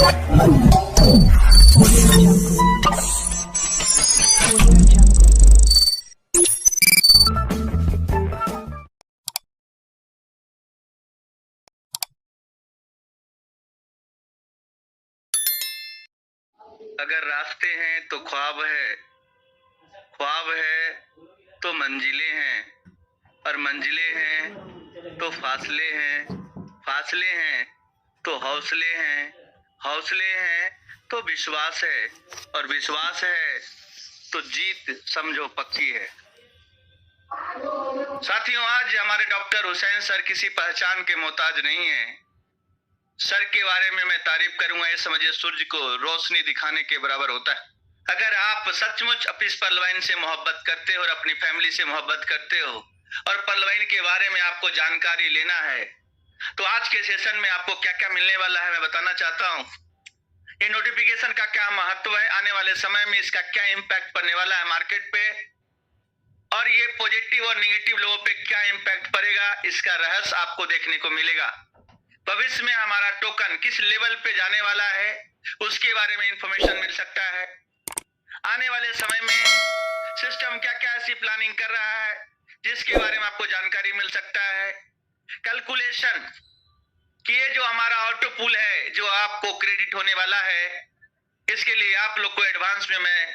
अगर रास्ते हैं तो ख्वाब है, ख्वाब है तो मंजिलें हैं, और मंजिलें हैं तो फासले हैं, फासले हैं तो हौसले हैं, हौसले हैं तो विश्वास है, और विश्वास है तो जीत समझो पक्की है। साथियों, आज हमारे डॉक्टर हुसैन सर किसी पहचान के मोहताज नहीं है। सर के बारे में मैं तारीफ करूंगा, ये समझिए सूर्य को रोशनी दिखाने के बराबर होता है। अगर आप सचमुच अपनी पलवाइन से मोहब्बत करते हो और अपनी फैमिली से मोहब्बत करते हो और पलवाइन के बारे में आपको जानकारी लेना है, तो आज के सेशन में आपको क्या क्या मिलने वाला है मैं बताना चाहता हूँ। ये नोटिफिकेशन का क्या महत्व है, आने वाले समय में इसका क्या इम्पैक्ट पड़ने वाला है मार्केट पे, और ये पॉजिटिव और निगेटिव लोगों पे क्या इम्पैक्ट पड़ेगा, इसका रहस्य आपको देखने को मिलेगा। भविष्य में हमारा टोकन किस लेवल पे जाने वाला है उसके बारे में इंफॉर्मेशन मिल सकता है। आने वाले समय में सिस्टम क्या क्या ऐसी प्लानिंग कर रहा है जिसके बारे में आपको जानकारी मिल सकता है। कैलकुलेशन कि ये जो हमारा ऑटो पूल है जो आपको क्रेडिट होने वाला है, इसके लिए आप लोग को एडवांस में मैं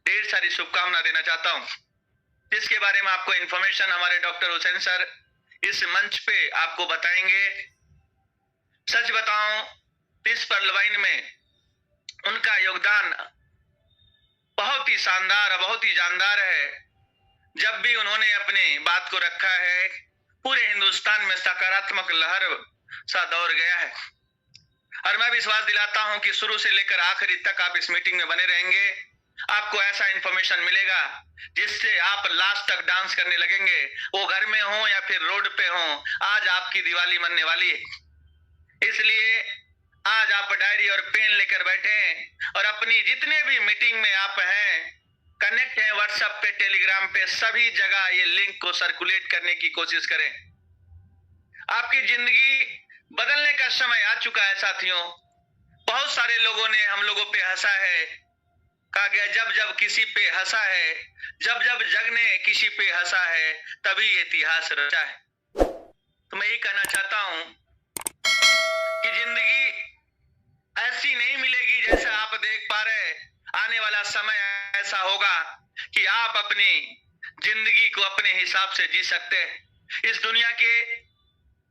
ढेर सारी शुभकामना देना चाहता हूँ, जिसके बारे में आपको इंफॉर्मेशन हमारे डॉक्टर हुसैन सर इस मंच पे आपको बताएंगे। सच बताऊं, इस पलवाइन में उनका योगदान बहुत ही शानदार और बहुत ही जानदार है। जब भी उन्होंने अपनी बात को रखा है, पूरे हिंदुस्तान में सकारात्मक लहर सा दौड़ गया है, और मैं विश्वास दिलाता हूं कि शुरू से लेकर आखिरी तक आप इस मीटिंग में बने रहेंगे। आपको ऐसा इंफॉर्मेशन मिलेगा जिससे आप लास्ट तक डांस करने लगेंगे, वो घर में हो या फिर रोड पे हो। आज आपकी दिवाली मनने वाली है, इसलिए आज आप डायरी और पेन लेकर बैठे और अपनी जितने भी मीटिंग में आप हैं, कनेक्ट हैं व्हाट्सएप पे, टेलीग्राम पे, सभी जगह ये लिंक को सर्कुलेट करने की कोशिश करें। आपकी जिंदगी बदलने का समय आ चुका है साथियों। बहुत सारे लोगों ने हम लोगों पे हंसा है, कहा गया जब जब किसी पे हंसा है, जब जब जग ने किसी पे हंसा है, तभी इतिहास रचा है। तो मैं ये कहना चाहता हूं कि जिंदगी ऐसी नहीं मिलेगी जैसा आप देख पा रहे। आने वाला समय ऐसा होगा कि आप अपनी जिंदगी को अपने हिसाब से जी सकते हैं। इस दुनिया के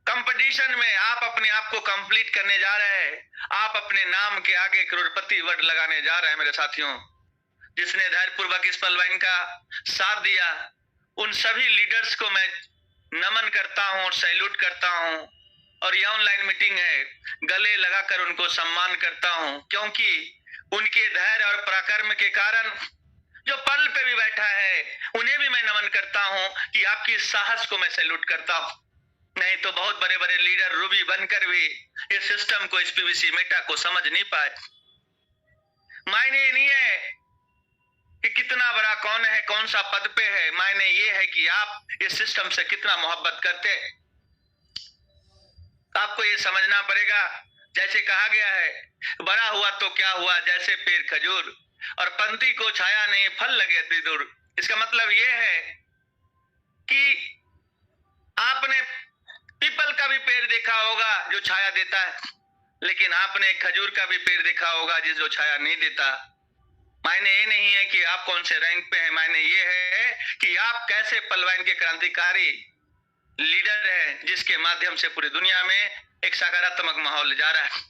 कंपटीशन में आप अपने आप को कंप्लीट करने जा रहे हैं। आप अपने नाम के आगे करोड़पति वर्ड लगाने जा रहे हैं मेरे साथियों। जिसने धैर्यपूर्वक इस पलवाइन का साथ दिया, उन सभी लीडर्स को मैं नमन करता हूं और सैल्यूट करता हूं, और ये ऑनलाइन मीटिंग है, गले लगाकर उनको सम्मान करता हूं, क्योंकि उनके धैर्य और पराक्रम के कारण जो पल पे भी बैठा है उन्हें भी मैं नमन करता हूं कि आपकी साहस को मैं सैल्यूट करता हूं। नहीं तो बहुत बड़े बड़े लीडर रूबी बनकर भी इस सिस्टम को, इस पीवीसी मेटा को समझ नहीं पाए। मायने नहीं है कि कितना बड़ा कौन है, कौन सा पद पे है, मायने ये है कि आप इस सिस्टम से कितना मोहब्बत करते हैं। आपको ये समझना पड़ेगा, जैसे कहा गया है, बड़ा हुआ तो क्या हुआ जैसे पेड़ खजूर, और पंथी को छाया नहीं फल लगे इतनी दूर। इसका मतलब ये है कि आपने पीपल का भी पेड़ देखा होगा जो छाया देता है, लेकिन आपने खजूर का भी पेड़ देखा होगा जो छाया नहीं देता। मायने ये नहीं है कि आप कौन से रैंक पे हैं, मायने ये है कि आप कैसे पलवाइन के क्रांतिकारी लीडर है जिसके माध्यम से पूरी दुनिया में एक सकारात्मक माहौल जा रहा है।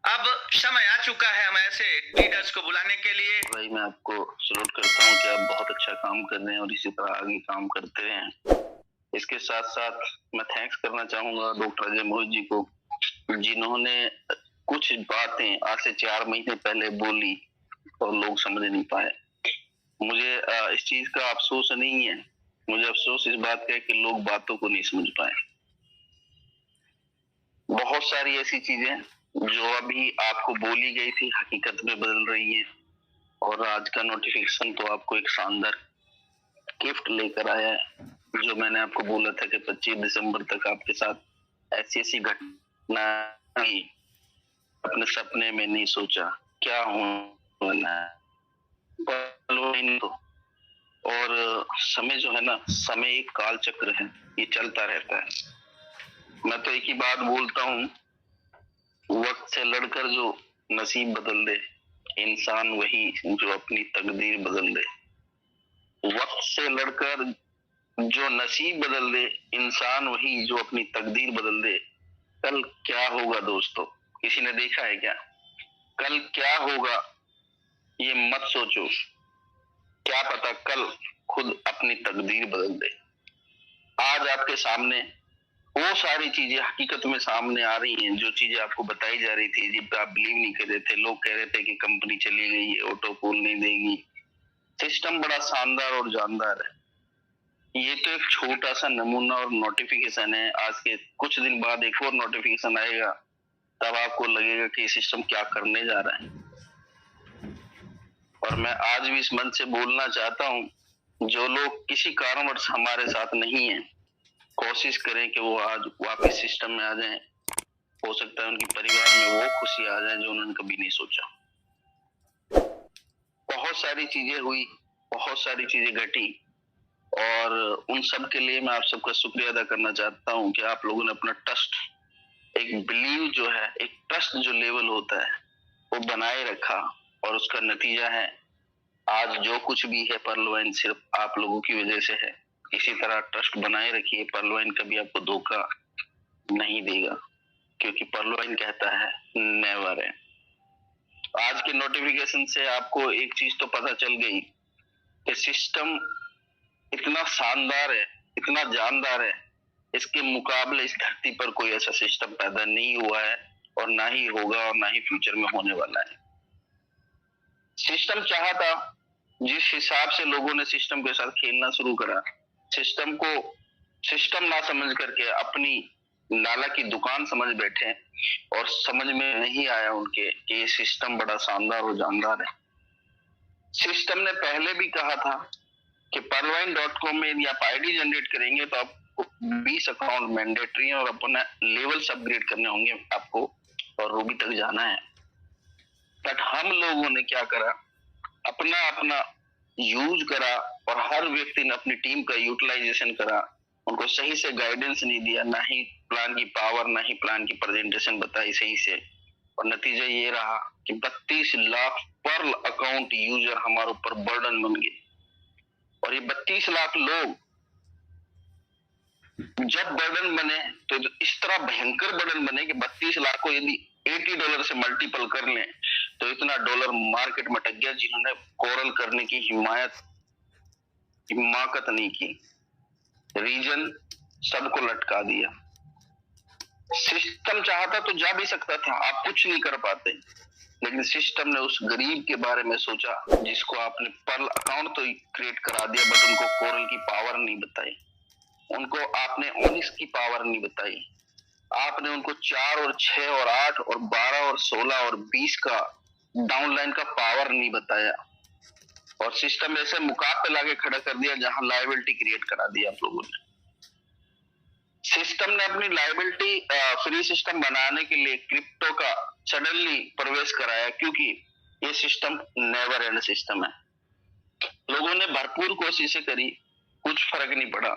अब समय आ चुका है हम ऐसे लीडर्स को बुलाने के लिए। भाई मैं आपको सल्यूट करता हूँ कि आप बहुत अच्छा काम कर रहे हैं और इसी तरह आगे काम करते हैं। इसके साथ साथ मैं थैंक्स करना चाहूंगा डॉक्टर अजय मोहित जी को, जिन्होंने कुछ बातें आज से 4 महीने पहले बोली और लोग समझ नहीं पाए। मुझे इस चीज का अफसोस नहीं है, मुझे अफसोस इस बात का है कि लोग बातों को नहीं समझ पाए। बहुत सारी ऐसी चीजें जो अभी आपको बोली गई थी हकीकत में बदल रही है, और आज का नोटिफिकेशन तो आपको एक शानदार गिफ्ट लेकर आया है। जो मैंने आपको बोला था कि 25 दिसंबर तक आपके साथ ऐसी ऐसी घटना अपने सपने में नहीं सोचा क्या होना है, नहीं तो। और समय जो है ना, समय एक काल चक्र है, ये चलता रहता है। मैं तो एक ही बात बोलता हूँ, वक्त से लड़कर जो नसीब बदल दे, इंसान वही जो अपनी तकदीर बदल दे। वक्त से लड़कर जो नसीब बदल दे, इंसान वही जो अपनी तकदीर बदल दे। कल क्या होगा दोस्तों, किसी ने देखा है क्या? कल क्या होगा ये मत सोचो, क्या पता कल खुद अपनी तकदीर बदल दे। आज आपके सामने वो सारी चीजें हकीकत में सामने आ रही हैं, जो चीजें आपको बताई जा रही थी, जिन पर आप बिलीव नहीं कर रहे थे। लोग कह रहे थे कि कंपनी चली गई है, ऑटो पोल नहीं देगी। सिस्टम बड़ा शानदार और जानदार है। ये तो एक छोटा सा नमूना और नोटिफिकेशन है। आज के कुछ दिन बाद एक और नोटिफिकेशन आएगा, तब आपको लगेगा कि सिस्टम क्या करने जा रहा है। और मैं आज भी इस मंच से बोलना चाहता हूँ, जो लोग किसी कारणवश हमारे साथ नहीं है, कोशिश करें कि वो आज वापस सिस्टम में आ जाएं। हो सकता है उनके परिवार में वो खुशी आ जाए जो उन्होंने कभी नहीं सोचा। बहुत सारी चीजें हुई, बहुत सारी चीजें घटी, और उन सब के लिए मैं आप सबका शुक्रिया अदा करना चाहता हूँ कि आप लोगों ने अपना ट्रस्ट, एक बिलीव जो है, एक ट्रस्ट जो लेवल होता है, वो बनाए रखा। और उसका नतीजा है आज जो कुछ भी है, पर्लवाइन सिर्फ आप लोगों की वजह से है। इसी तरह ट्रस्ट बनाए रखिए, पर्लवाइन कभी आपको धोखा नहीं देगा, क्योंकि पर्लवाइन कहता है नेवर है। आज के नोटिफिकेशन से आपको एक चीज तो पता चल गई कि सिस्टम इतना शानदार है, इतना जानदार है, इसके मुकाबले इस धरती पर कोई ऐसा सिस्टम पैदा नहीं हुआ है, और ना ही होगा, और ना ही फ्यूचर में होने वाला है। सिस्टम चाहा था, जिस हिसाब से लोगों ने सिस्टम के साथ खेलना शुरू करा, सिस्टम को सिस्टम ना समझ करके अपनी नाला की दुकान समझ बैठे, और समझ में नहीं आया उनके कि ये सिस्टम बड़ा शानदार और जानदार है। सिस्टम ने पहले भी कहा था कि पर्लवाइन.com में यदि आप आईडी जनरेट करेंगे तो आपको 20 अकाउंट मैंडेटरी है, और अपना लेवल्स अपग्रेड करने होंगे आपको, और रूबी तक जाना है। बट हम लोगों ने क्या करा, अपना अपना यूज करा, और हर व्यक्ति ने अपनी टीम का यूटिलाइजेशन करा। उनको सही से गाइडेंस नहीं दिया, ना ही प्लान की पावर, ना ही प्लान की प्रेजेंटेशन बताई सही से, और नतीजा ये रहा कि 32 लाख पर अकाउंट यूजर हमारे ऊपर बर्डन बन गए। और ये 32 लाख लोग जब बर्डन बने तो इस तरह भयंकर बर्डन बने कि 32 लाख को यदि $80 से मल्टीपल कर लें तो इतना डॉलर मार्केट में अटक गया, जिन्होंने कोरल करने की हिमाकत नहीं की। रीजन सबको लटका दिया। सिस्टम चाहता तो जा भी सकता था, आप कुछ नहीं कर पाते, लेकिन सिस्टम ने उस गरीब के बारे में सोचा जिसको आपने पर्ल अकाउंट तो क्रिएट करा दिया, बट उनको कोरल की पावर नहीं बताई, उनको आपने ओनिक्स की पावर नहीं बताई, आपने उनको 4 और 6 और 8 और 12 और 16 और 20 का डाउनलाइन का पावर नहीं बताया, और सिस्टम ऐसे मुकाब पे लाके खड़ा कर दिया जहां लायबिलिटी क्रिएट करा दिया आप लोगों ने। सिस्टम ने अपनी लायबिलिटी फ्री सिस्टम बनाने के लिए क्रिप्टो का सडनली प्रवेश कराया, क्योंकि ये सिस्टम नेवर एंड सिस्टम है। लोगों ने भरपूर कोशिशें करी, कुछ फर्क नहीं पड़ा।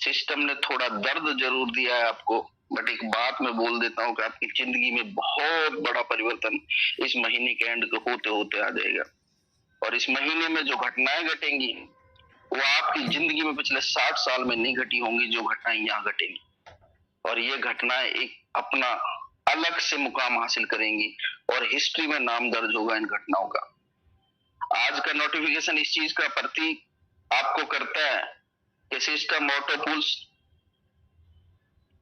सिस्टम ने थोड़ा दर्द जरूर दिया है आपको, बट एक बात मैं बोल देता हूँ कि आपकी जिंदगी में बहुत बड़ा परिवर्तन इस महीने के एंड को होते होते आ जाएगा। और इस महीने में जो घटनाएं घटेंगी वो आपकी जिंदगी में पिछले 60 साल में नहीं घटी होंगी जो घटनाएं यहाँ घटेंगी, और ये घटनाएं एक अपना अलग से मुकाम हासिल करेंगी, और हिस्ट्री में नाम दर्ज होगा इन घटनाओं का। आज का नोटिफिकेशन इस चीज का प्रतीक आपको करता है कि सिस्टम ऑटोपूल्स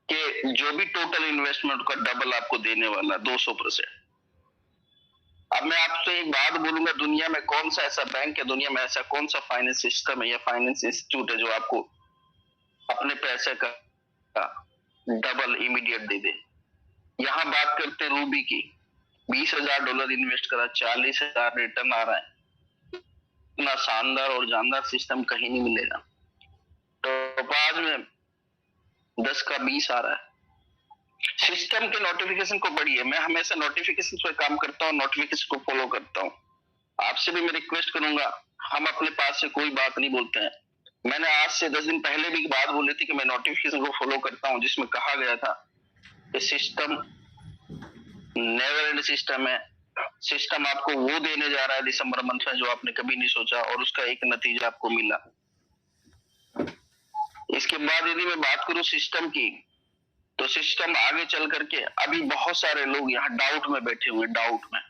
के जो भी टोटल इन्वेस्टमेंट का डबल आपको देने वाला 200%। अब मैं आपसे एक बात बोलूंगा, दुनिया में कौन सा ऐसा बैंक है, दुनिया में ऐसा कौन सा फाइनेंस सिस्टम है या फाइनेंस इंस्टीट्यूट है जो आपको अपने पैसे का डबल इमीडिएट दे दे। यहाँ बात करते हैं रूबी की, $20,000 इन्वेस्ट करा, 40,000 रिटर्न आ रहा है। इतना शानदार और जानदार सिस्टम कहीं नहीं मिलेगा। तो आज में 10 का 20 आ रहा है, सिस्टम के नोटिफिकेशन को पढ़िए। मैं हमेशा नोटिफिकेशन पे काम करता हूँ, नोटिफिकेशन को फॉलो करता हूँ। आपसे भी मैं रिक्वेस्ट करूंगा, हम अपने पास से कोई बात नहीं बोलते हैं। मैंने आज से 10 दिन पहले भी बात बोली थी कि मैं नोटिफिकेशन को फॉलो करता हूँ, जिसमें कहा गया था कि सिस्टम नेवर एंड सिस्टम है। सिस्टम आपको वो देने जा रहा है दिसंबर मंथ में जो आपने कभी नहीं सोचा, और उसका एक नतीजा आपको मिला। इसके बाद यदि मैं बात करूं सिस्टम की, तो सिस्टम आगे चल करके अभी बहुत सारे लोग यहाँ डाउट में बैठे हुए, डाउट में।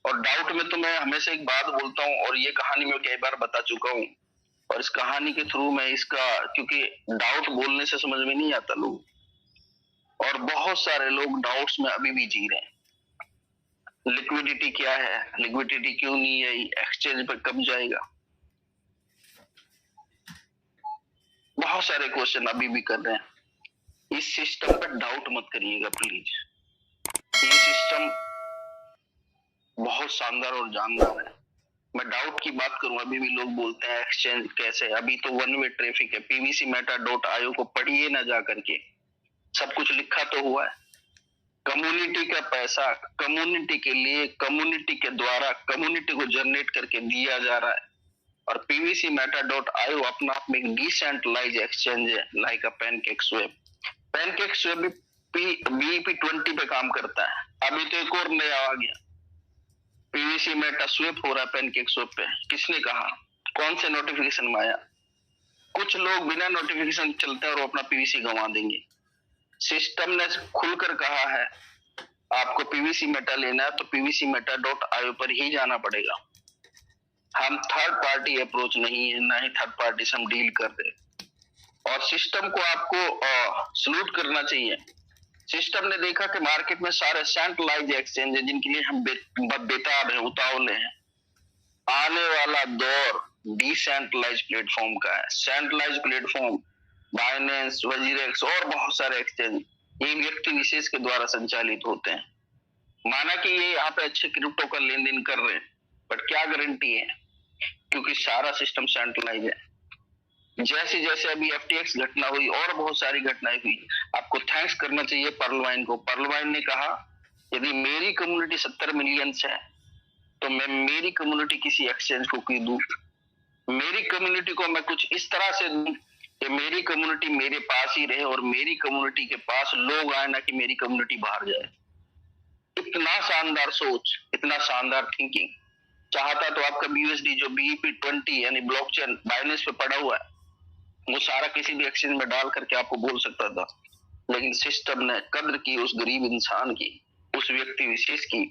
और डाउट में तो मैं हमेशा एक बात बोलता हूँ, और ये कहानी मैं कई बार बता चुका हूँ, और इस कहानी के थ्रू मैं इसका, क्योंकि डाउट बोलने से समझ में नहीं आता लोग, और बहुत सारे लोग डाउट्स में अभी भी जी रहे हैं। लिक्विडिटी क्या है, लिक्विडिटी क्यों नहीं है, एक्सचेंज पर कब जाएगा, बहुत सारे क्वेश्चन अभी भी कर रहे हैं। इस सिस्टम पर डाउट मत करिएगा प्लीज। ये सिस्टम बहुत शानदार और जानदार है। मैं डाउट की बात करूं, अभी भी लोग बोलते हैं एक्सचेंज कैसे, अभी तो वन वे ट्रैफिक है। pvcmeta.io को पढ़िए ना जा करके, सब कुछ लिखा तो हुआ है। कम्युनिटी का पैसा कम्युनिटी के लिए, कम्युनिटी के द्वारा कम्युनिटी को जनरेट करके दिया जा रहा है। और pvcmeta.io अपना आप में एक डिसेंट्रलाइज एक्सचेंज है, लाइक अ पैनकेकस्वैप। पैनकेकस्वैप भी BEP20 पे काम करता है। अभी तो एक और नया आ गया, pvcmeta स्वैप हो रहा है पैनकेकस्वैप पे। किसने कहा, कौन से नोटिफिकेशन में आया? कुछ लोग बिना नोटिफिकेशन चलते हैं और अपना पीवीसी गंवा देंगे। सिस्टम ने खुलकर कहा है आपको pvcmeta लेना है तो pvcmeta.io पर ही जाना पड़ेगा। हम थर्ड पार्टी अप्रोच नहीं है, ना ही थर्ड पार्टी से हम डील कर रहे। और सिस्टम को आपको सल्यूट करना चाहिए। सिस्टम ने देखा कि मार्केट में सारे सेंट्रलाइज एक्सचेंज है, जिनके लिए हम बेताब है, उतावले हैं। आने वाला दौर डिसेंट्रलाइज प्लेटफॉर्म का है। सेंट्रलाइज प्लेटफॉर्म बाइनेंस, वजीरेक्स और बहुत सारे एक्सचेंज ये व्यक्ति विशेष के द्वारा संचालित होते हैं। माना कि ये यहाँ पे अच्छे क्रिप्टो का लेन देन कर रहे हैं, बट क्या गारंटी है, क्योंकि सारा सिस्टम सेंट्रलाइज है। जैसे जैसे अभी FTX घटना हुई और बहुत सारी घटनाएं हुई, आपको थैंक्स करना चाहिए पर्लवाइन को। पर्लवाइन ने कहा यदि मेरी कम्युनिटी 70 मिलियन है तो मैं मेरी कम्युनिटी किसी एक्सचेंज को क्यों दूं? मेरी कम्युनिटी को मैं कुछ इस तरह से दूं कि मेरी कम्युनिटी मेरे पास ही रहे और मेरी कम्युनिटी के पास लोग आए, ना कि मेरी कम्युनिटी बाहर जाए। इतना शानदार सोच, इतना शानदार थिंकिंग चाहता तो आपका BUSD जो BEP20 यानी ब्लॉकचेन बाइनेंस पे पड़ा हुआ है, वो सारा किसी भी एक्सचेंज में डाल करके आपको बोल सकता था। लेकिन सिस्टम ने कद्र की उस गरीब इंसान की, उस व्यक्ति विशेष की,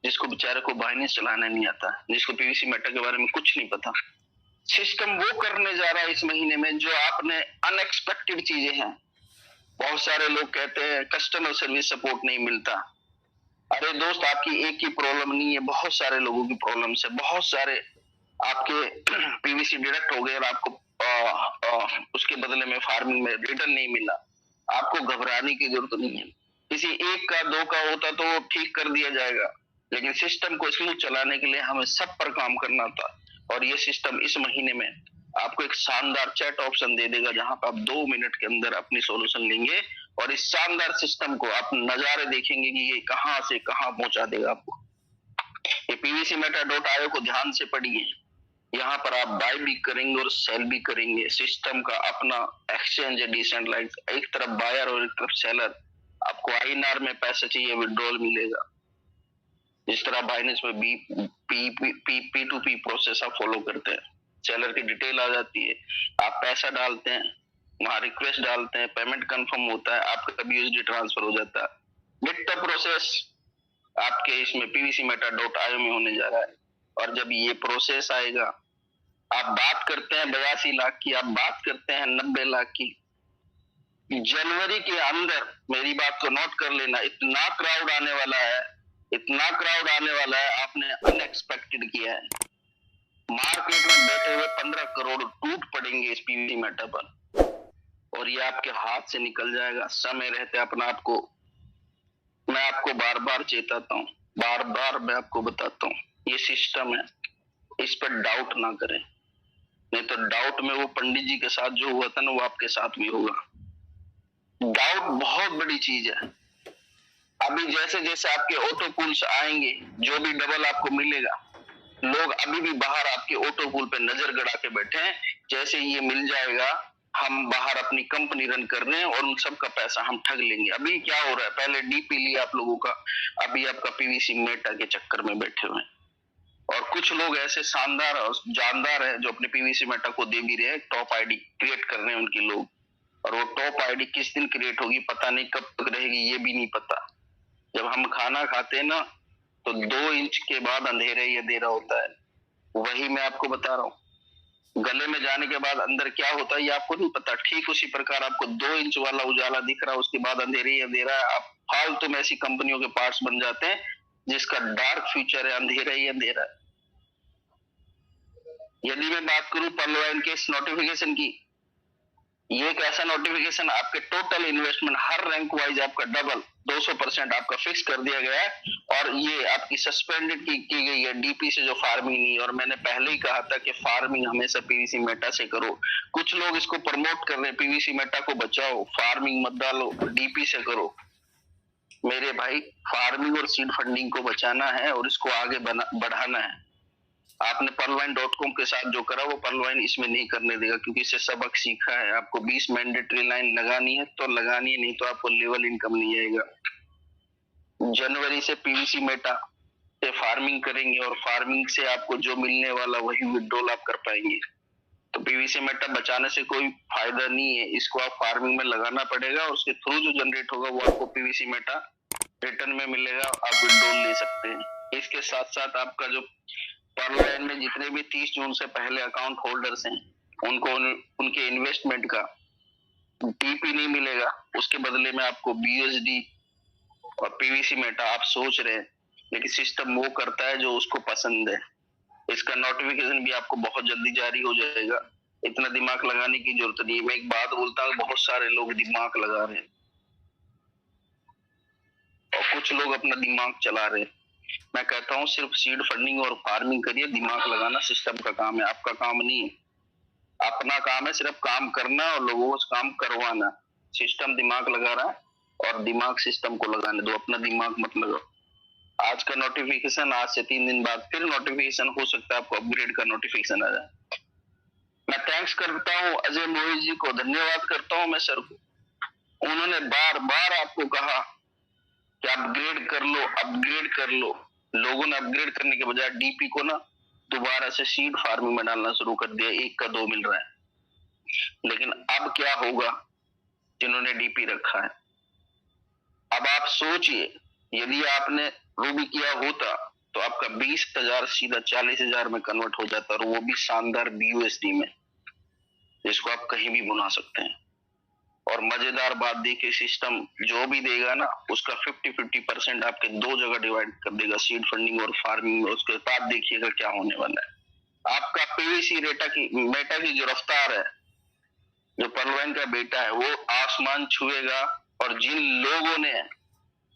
जिसको बेचारे को बाइनेंस चलाना नहीं आता, जिसको pvcmeta के बारे में कुछ नहीं पता। सिस्टम वो करने जा रहा है इस महीने में जो आपने अनएक्सपेक्टेड चीजें हैं। बहुत सारे लोग कहते हैं कस्टमर सर्विस सपोर्ट नहीं मिलता। अरे दोस्त, आपकी एक ही प्रॉब्लम नहीं है, बहुत सारे लोगों की प्रॉब्लम है। बहुत सारे आपके पीवीसी डिडक्ट हो गए और आपको उसके बदले में फार्मिंग में रिटर्न नहीं मिला। आपको घबराने की जरूरत नहीं है। किसी एक का दो का होता तो ठीक कर दिया जाएगा, लेकिन सिस्टम को स्मूथ चलाने के लिए हमें सब पर काम करना था। और ये सिस्टम इस महीने में आपको एक शानदार चैट ऑप्शन दे देगा, जहां पर आप 2 मिनट के अंदर अपनी सॉल्यूशन लेंगे और इस शानदार सिस्टम को आप नजारे देखेंगे कि ये कहां से कहां पहुंचा देगा आपको। ये pvcmeta.io को ध्यान से पढ़िए। यहाँ पर आप बाय भी करेंगे और सेल भी करेंगे। सिस्टम का अपना एक्सचेंज है डिसेंट्रलाइज, एक तरफ बायर और एक तरफ सेलर। आपको INR में पैसा चाहिए, विड्रॉल मिलेगा। जिस तरह बाइनेंस में P2P प्रोसेस आप फॉलो करते हैं, सेलर की डिटेल आ जाती है, आप पैसा डालते हैं, वहां रिक्वेस्ट डालते हैं, पेमेंट कंफर्म होता है, आपका BUSD ट्रांसफर हो जाता है। विद द प्रोसेस आपके इसमें pvcmeta.io में होने जा रहा है। और जब ये प्रोसेस आएगा, आप बात करते हैं 82 लाख की, आप बात करते हैं 90 लाख की। जनवरी के अंदर मेरी बात को नोट कर लेना, इतना क्राउड आने वाला है, इतना क्राउड आने वाला है, आपने अनएक्सपेक्टेड किया है। मार्केट में बैठे हुए 15 करोड़ टूट पड़ेंगे इस pvcmeta पर, और ये आपके हाथ से निकल जाएगा। समय रहते अपना आपको, मैं आपको बार बार चेताता हूँ, बार बार मैं आपको बताता हूँ, ये सिस्टम है, इस पर डाउट ना करें। नहीं तो डाउट में वो पंडित जी के साथ जो हुआ था ना, वो आपके साथ भी होगा। डाउट बहुत बड़ी चीज है। अभी जैसे जैसे आपके ऑटो पूल्स आएंगे, जो भी डबल आपको मिलेगा, लोग अभी भी बाहर आपके ऑटो पूल पे नजर गड़ा के बैठे हैं। जैसे ये मिल जाएगा, हम बाहर अपनी कंपनी रन कर रहे हैं और उन सबका पैसा हम ठग लेंगे। अभी क्या हो रहा है, पहले डीपी लिया आप लोगों का, अभी आपका पीवीसी मेटा के चक्कर में बैठे हुए हैं। और कुछ लोग ऐसे शानदार और जानदार हैं जो अपने पीवीसी मेटा को दे भी रहे हैं, टॉप आईडी क्रिएट कर रहे हैं उनके लोग। और वो टॉप आईडी किस दिन क्रिएट होगी पता नहीं, कब तक रहेगी ये भी नहीं पता। जब हम खाना खाते हैं ना, तो 2 इंच के बाद अंधेरा ही अंधेरा होता है। वही मैं आपको बता रहा हूँ, गले में जाने के बाद अंदर क्या होता है ये आपको नहीं पता। ठीक उसी प्रकार आपको 2 इंच वाला उजाला दिख रहा है, उसके बाद अंधेरे ही अंधेरा है। आप फालतू में ऐसी कंपनियों के पार्ट्स बन जाते हैं जिसका डार्क फ्यूचर है, अंधेरा ही अंधेरा है। यदि मैं बात करूं पर्लवाइन के इस नोटिफिकेशन की, ये एक ऐसा नोटिफिकेशन आपके टोटल इन्वेस्टमेंट हर रैंक वाइज आपका डबल 200% आपका फिक्स कर दिया गया है। और ये आपकी सस्पेंडेड की गई है डीपी से, जो फार्मिंग नहीं। और मैंने पहले ही कहा था कि फार्मिंग हमेशा पीवीसी मेटा से करो। कुछ लोग इसको प्रमोट कर रहे हैं, पीवीसी मेटा को बचाओ, फार्मिंग मत डालो, डीपी से करो। मेरे भाई, फार्मिंग और सीड फंडिंग को बचाना है और इसको आगे बढ़ाना है। आपने पर्लवाइन.com के साथ जो करा वो पर्लवाइन इसमें नहीं करने देगा, क्योंकि इससे सबक सीखा है। आपको 20 मैंडेटरी लाइन लगानी है तो लगानी है, नहीं तो आपको लेवल इनकम नहीं आएगा। जनवरी से पीवीसी मेटा से फार्मिंग करेंगे और फार्मिंग से आपको जो मिलने वाला वही विड्रॉल आप कर पाएंगे। तो पीवीसी मेटा बचाने से कोई फायदा नहीं है, इसको आप फार्मिंग में लगाना पड़ेगा और उसके थ्रू जो जनरेट होगा वो आपको पीवीसी मेटा रिटर्न में मिलेगा, आप विड्रॉल ले सकते हैं। इसके साथ साथ आपका जो पर्लवाइन में जितने भी 30 जून से पहले अकाउंट होल्डर्स हैं, उनको उनके इन्वेस्टमेंट का डीपी नहीं मिलेगा, उसके बदले में आपको बीएसडी और पीवीसी मेटा आप सोच रहे हैं, लेकिन सिस्टम वो करता है जो उसको पसंद है। इसका नोटिफिकेशन भी आपको बहुत जल्दी जारी हो जाएगा, इतना दिमाग लगाने की जरूरत नहीं है। मैं एक बात बोलता हूँ, बहुत सारे लोग दिमाग लगा रहे हैं और कुछ लोग अपना दिमाग चला रहे हैं। मैं कहता हूँ सिर्फ सीड फंडिंग और फार्मिंग करिए, दिमाग लगाना सिस्टम का काम है, आपका काम नहीं है। अपना काम है सिर्फ काम करना और लोगों को काम करवाना। सिस्टम दिमाग लगा रहा है और दिमाग सिस्टम को लगाने दो, अपना दिमाग मत लगाओ। आज का नोटिफिकेशन, आज से 3 दिन बाद फिर नोटिफिकेशन हो सकता है आपको अपग्रेड का नोटिफिकेशन आ जाए। मैं थैंक्स करता हूँ अजय मोहित जी को, धन्यवाद करता हूँ मैं सर को। उन्होंने बार बार आपको कहा कि अपग्रेड कर लो, अपग्रेड कर लो। लोगों ने अपग्रेड करने के बजाय डीपी को ना दोबारा से सीड फार्मिंग में डालना शुरू कर दिया। 1 का 2 मिल रहा है। लेकिन अब क्या होगा जिन्होंने डीपी रखा है? अब आप सोचिए, यदि आपने रूबी किया होता तो आपका 20,000 सीधा 40,000 में कन्वर्ट हो जाता, और वो भी शानदार बीयूएसडी में, जिसको आप कहीं भी बुना सकते हैं। और मजेदार बात देखिए, सिस्टम जो भी देगा ना उसका 50-50% आपके 2 जगह डिवाइड कर देगा, सीड फंडिंग और फार्मिंग में। उसके बाद देखिएगा क्या होने वाला है। आपका पीवीसी मेटा की जो रफ्तार है, जो पर्लवाइन का बेटा है, वो आसमान छुएगा। और जिन लोगों ने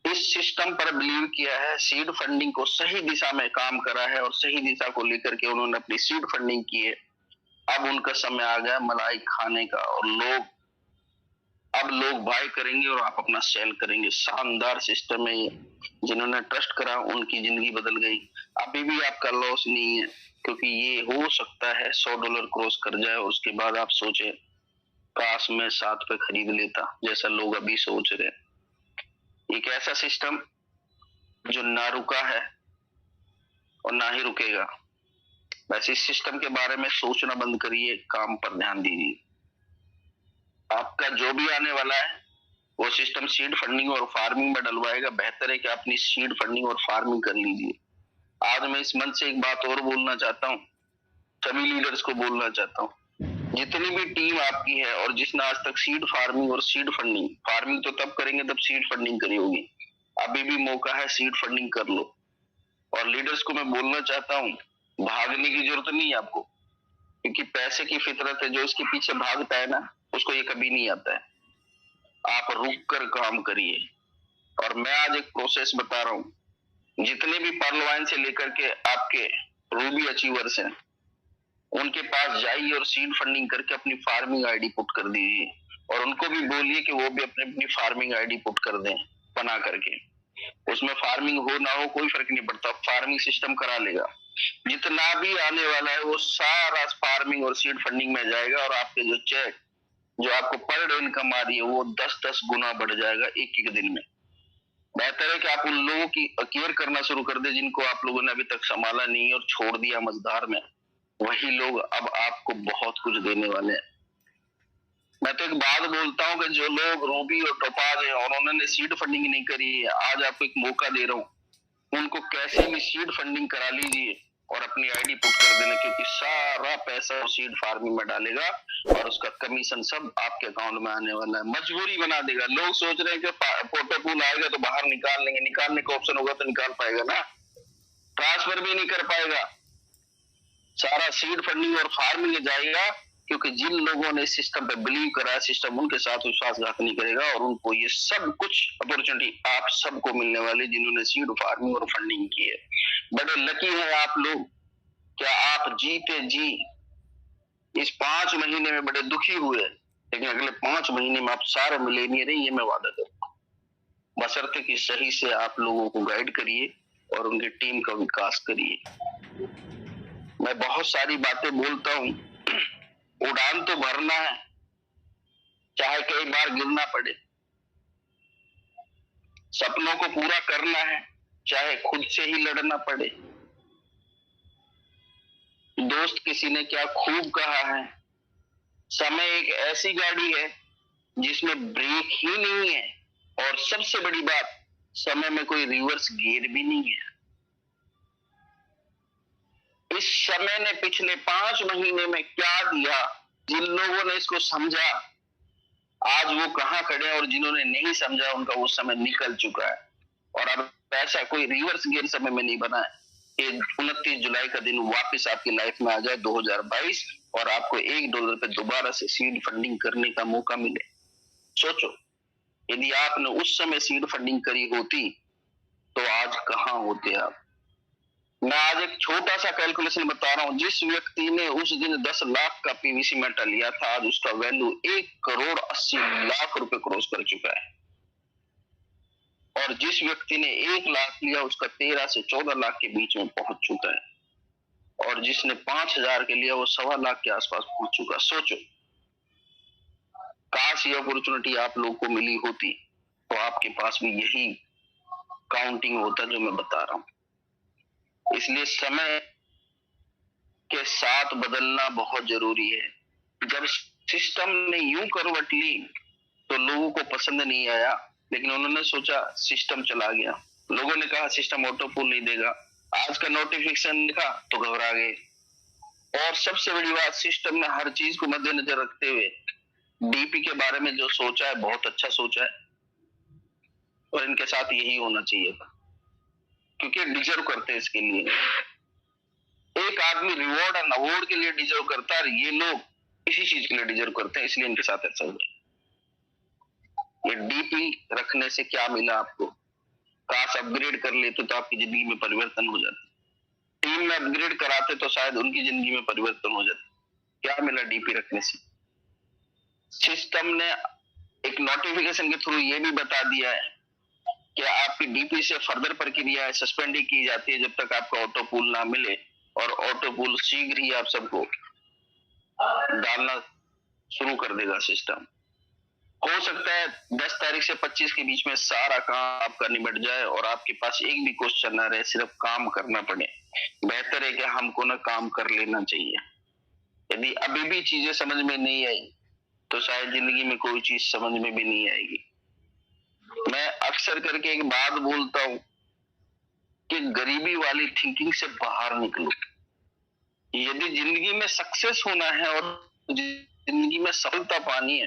इस सिस्टम पर बिलीव किया है, सीड फंडिंग को सही दिशा में काम करा है और सही दिशा को लेकर के उन्होंने अपनी सीड फंडिंग की है, अब उनका समय आ गया मलाई खाने का। और अब लोग बाय करेंगे और आप अपना सेल करेंगे। शानदार सिस्टम है ये, जिन्होंने ट्रस्ट करा उनकी जिंदगी बदल गई। अभी भी आपका लॉस नहीं है, क्योंकि ये हो सकता है $100 क्रॉस कर जाए और उसके बाद आप सोचे काश मैं 7 पे खरीद लेता, जैसा लोग अभी सोच रहे हैं। एक ऐसा सिस्टम जो ना रुका है और ना ही रुकेगा। बस इस सिस्टम के बारे में सोचना बंद करिए, काम पर ध्यान दीजिए। आपका जो भी आने वाला है वो सिस्टम सीड फंडिंग और फार्मिंग में डलवाएगा। बेहतर है कि अपनी सीड फंडिंग और फार्मिंग कर लीजिए। आज मैं इस मंच से एक बात और बोलना चाहता हूँ, सभी लीडर्स को बोलना चाहता हूँ, जितनी भी टीम आपकी है और जिसने आज तक सीड फार्मिंग और सीड फार्मिंग तो तब करेंगे तब सीड फंडिंग करी होगी, अभी भी मौका है, सीड फंडिंग कर लो। और लीडर्स को मैं बोलना चाहता हूँ, भागने की जरूरत नहीं है आपको, क्योंकि पैसे की फितरत है, जो इसके पीछे भागता है ना उसको ये कभी नहीं आता है। आप रुक कर काम करिए। और मैं आज एक प्रोसेस बता रहा हूँ, जितने भी पर्लवाइन से लेकर के आपके रूबी अचीवर्स हैं, उनके पास जाइए और सीड फंडिंग करके अपनी फार्मिंग आईडी पुट कर दीजिए। और उनको भी बोलिए कि वो भी अपनी फार्मिंग आईडी पुट कर दें बना करके। उसमें फार्मिंग हो ना हो कोई फर्क नहीं पड़ता, फार्मिंग सिस्टम करा लेगा। जितना भी आने वाला है वो सारा फार्मिंग और सीड फंडिंग में जाएगा, और आपके जो चेक जो आपको पर डे इनकम आ रही है वो 10-10 गुना बढ़ जाएगा एक एक दिन में। बेहतर है कि आप उन लोगों की केयर करना शुरू कर दे जिनको आप लोगों ने अभी तक संभाला नहीं और छोड़ दिया मझधार में। वही लोग अब आपको बहुत कुछ देने वाले हैं। मैं तो एक बात बोलता हूँ कि जो लोग रूबी और टोपाज है और उन्होंने सीड फंडिंग नहीं करी है, आज आपको एक मौका दे रहा हूँ, उनको कैसे भी सीड फंडिंग करा लीजिए और अपनी आईडी पुट कर देना, क्योंकि सारा पैसा सीड फार्मिंग में डालेगा और उसका कमीशन सब आपके अकाउंट में आने वाला है। मजबूरी बना देगा। लोग सोच रहे हैं कि फोटो पूल आएगा तो बाहर निकाल लेंगे, निकालने का ऑप्शन होगा तो निकाल पाएगा ना, ट्रांसफर भी नहीं कर पाएगा। सारा सीड फंडिंग और फार्मिंग में जाएगा, क्योंकि जिन लोगों ने सिस्टम पे बिलीव करा है, सिस्टम उनके साथ विश्वासघात नहीं करेगा और उनको ये सब कुछ अपॉर्चुनिटी आप सबको मिलने वाली जिन्होंने सीड फार्मिंग और फंडिंग की है। बड़े लकी हैं आप लोग। क्या आप जीते जी इस 5 महीने में बड़े दुखी हुए, लेकिन अगले 5 महीने में आप सारे मिलेनियर हैं, ये मैं वादा करता हूँ। बशर्ते कि सही से आप लोगों को गाइड करिए और उनकी टीम का विकास करिए। मैं बहुत सारी बातें बोलता हूँ, उड़ान तो भरना है, चाहे कई बार गिरना पड़े। सपनों को पूरा करना है, चाहे खुद से ही लड़ना पड़े। दोस्त किसी ने क्या खूब कहा है, समय एक ऐसी गाड़ी है जिसमें ब्रेक ही नहीं है, और सबसे बड़ी बात, समय में कोई रिवर्स गियर भी नहीं है। इस समय ने पिछले 5 महीने में क्या दिया, जिन लोगों ने इसको समझा आज वो कहां खड़े हैं, और जिन्होंने नहीं समझा उनका वो समय निकल चुका है। और अब ऐसा कोई रिवर्स गियर समय में नहीं बना है कि 29 जुलाई का दिन वापस आपकी लाइफ में आ जाए 2022 और आपको $1 पे दोबारा से सीड फंडिंग करने का मौका मिले। सोचो, यदि आपने उस समय सीड फंडिंग करी होती तो आज कहां होते आप। मैं आज एक छोटा सा कैलकुलेशन बता रहा हूं। जिस व्यक्ति ने उस दिन 10 लाख का पीवीसी मेटल लिया था, आज उसका वैल्यू 1,80,00,000 रुपए क्रॉस कर चुका है। और जिस व्यक्ति ने 1 लाख लिया उसका 13 से 14 लाख के बीच में पहुंच चुका है। और जिसने 5,000 के लिया वो 1.25 लाख के आसपास पहुंच चुका। सोचो, काश ये अपॉर्चुनिटी आप लोग को मिली होती तो आपके पास भी यही काउंटिंग होता जो मैं बता रहा हूं। इसलिए समय के साथ बदलना बहुत जरूरी है। जब सिस्टम ने यूं करवट ली तो लोगों को पसंद नहीं आया, लेकिन उन्होंने सोचा सिस्टम चला गया। लोगों ने कहा सिस्टम ऑटो पूल नहीं देगा। आज का नोटिफिकेशन देखा तो घबरा गए। और सबसे बड़ी बात, सिस्टम ने हर चीज को मद्देनजर रखते हुए डीपी के बारे में जो सोचा है बहुत अच्छा सोचा है, और इनके साथ यही होना चाहिए था, क्योंकि डिजर्व करते हैं इसके लिए। एक आदमी रिवॉर्ड और अवार्ड के लिए डिजर्व करता है, ये लोग इसी चीज के लिए डिजर्व करते हैं, इसलिए इनके साथ ऐसा हुआ। ये डीपी रखने से क्या मिला आपको? काश अपग्रेड कर लेते तो आपकी जिंदगी में परिवर्तन हो जाता। टीम में अपग्रेड कराते तो शायद उनकी जिंदगी में परिवर्तन हो जाता। क्या मिला डीपी रखने से? सिस्टम ने एक नोटिफिकेशन के थ्रू ये भी बता दिया है कि आपकी डीपी से फर्दर प्रक्रिया सस्पेंड ही की जाती है जब तक आपका ऑटो पूल ना मिले, और ऑटो पूल शीघ्र ही आप सबको डालना शुरू कर देगा सिस्टम। हो सकता है 10 तारीख से 25 के बीच में सारा काम आपका निबट जाए और आपके पास एक भी क्वेश्चन ना रहे, सिर्फ काम करना पड़े। बेहतर है कि हमको ना काम कर लेना चाहिए। यदि अभी भी चीजें समझ में नहीं आई तो शायद जिंदगी में कोई चीज समझ में भी नहीं आएगी। मैं अक्सर करके एक बात बोलता हूं कि गरीबी वाली थिंकिंग से बाहर निकलो। यदि जिंदगी में सक्सेस होना है और जिंदगी में सफलता पानी है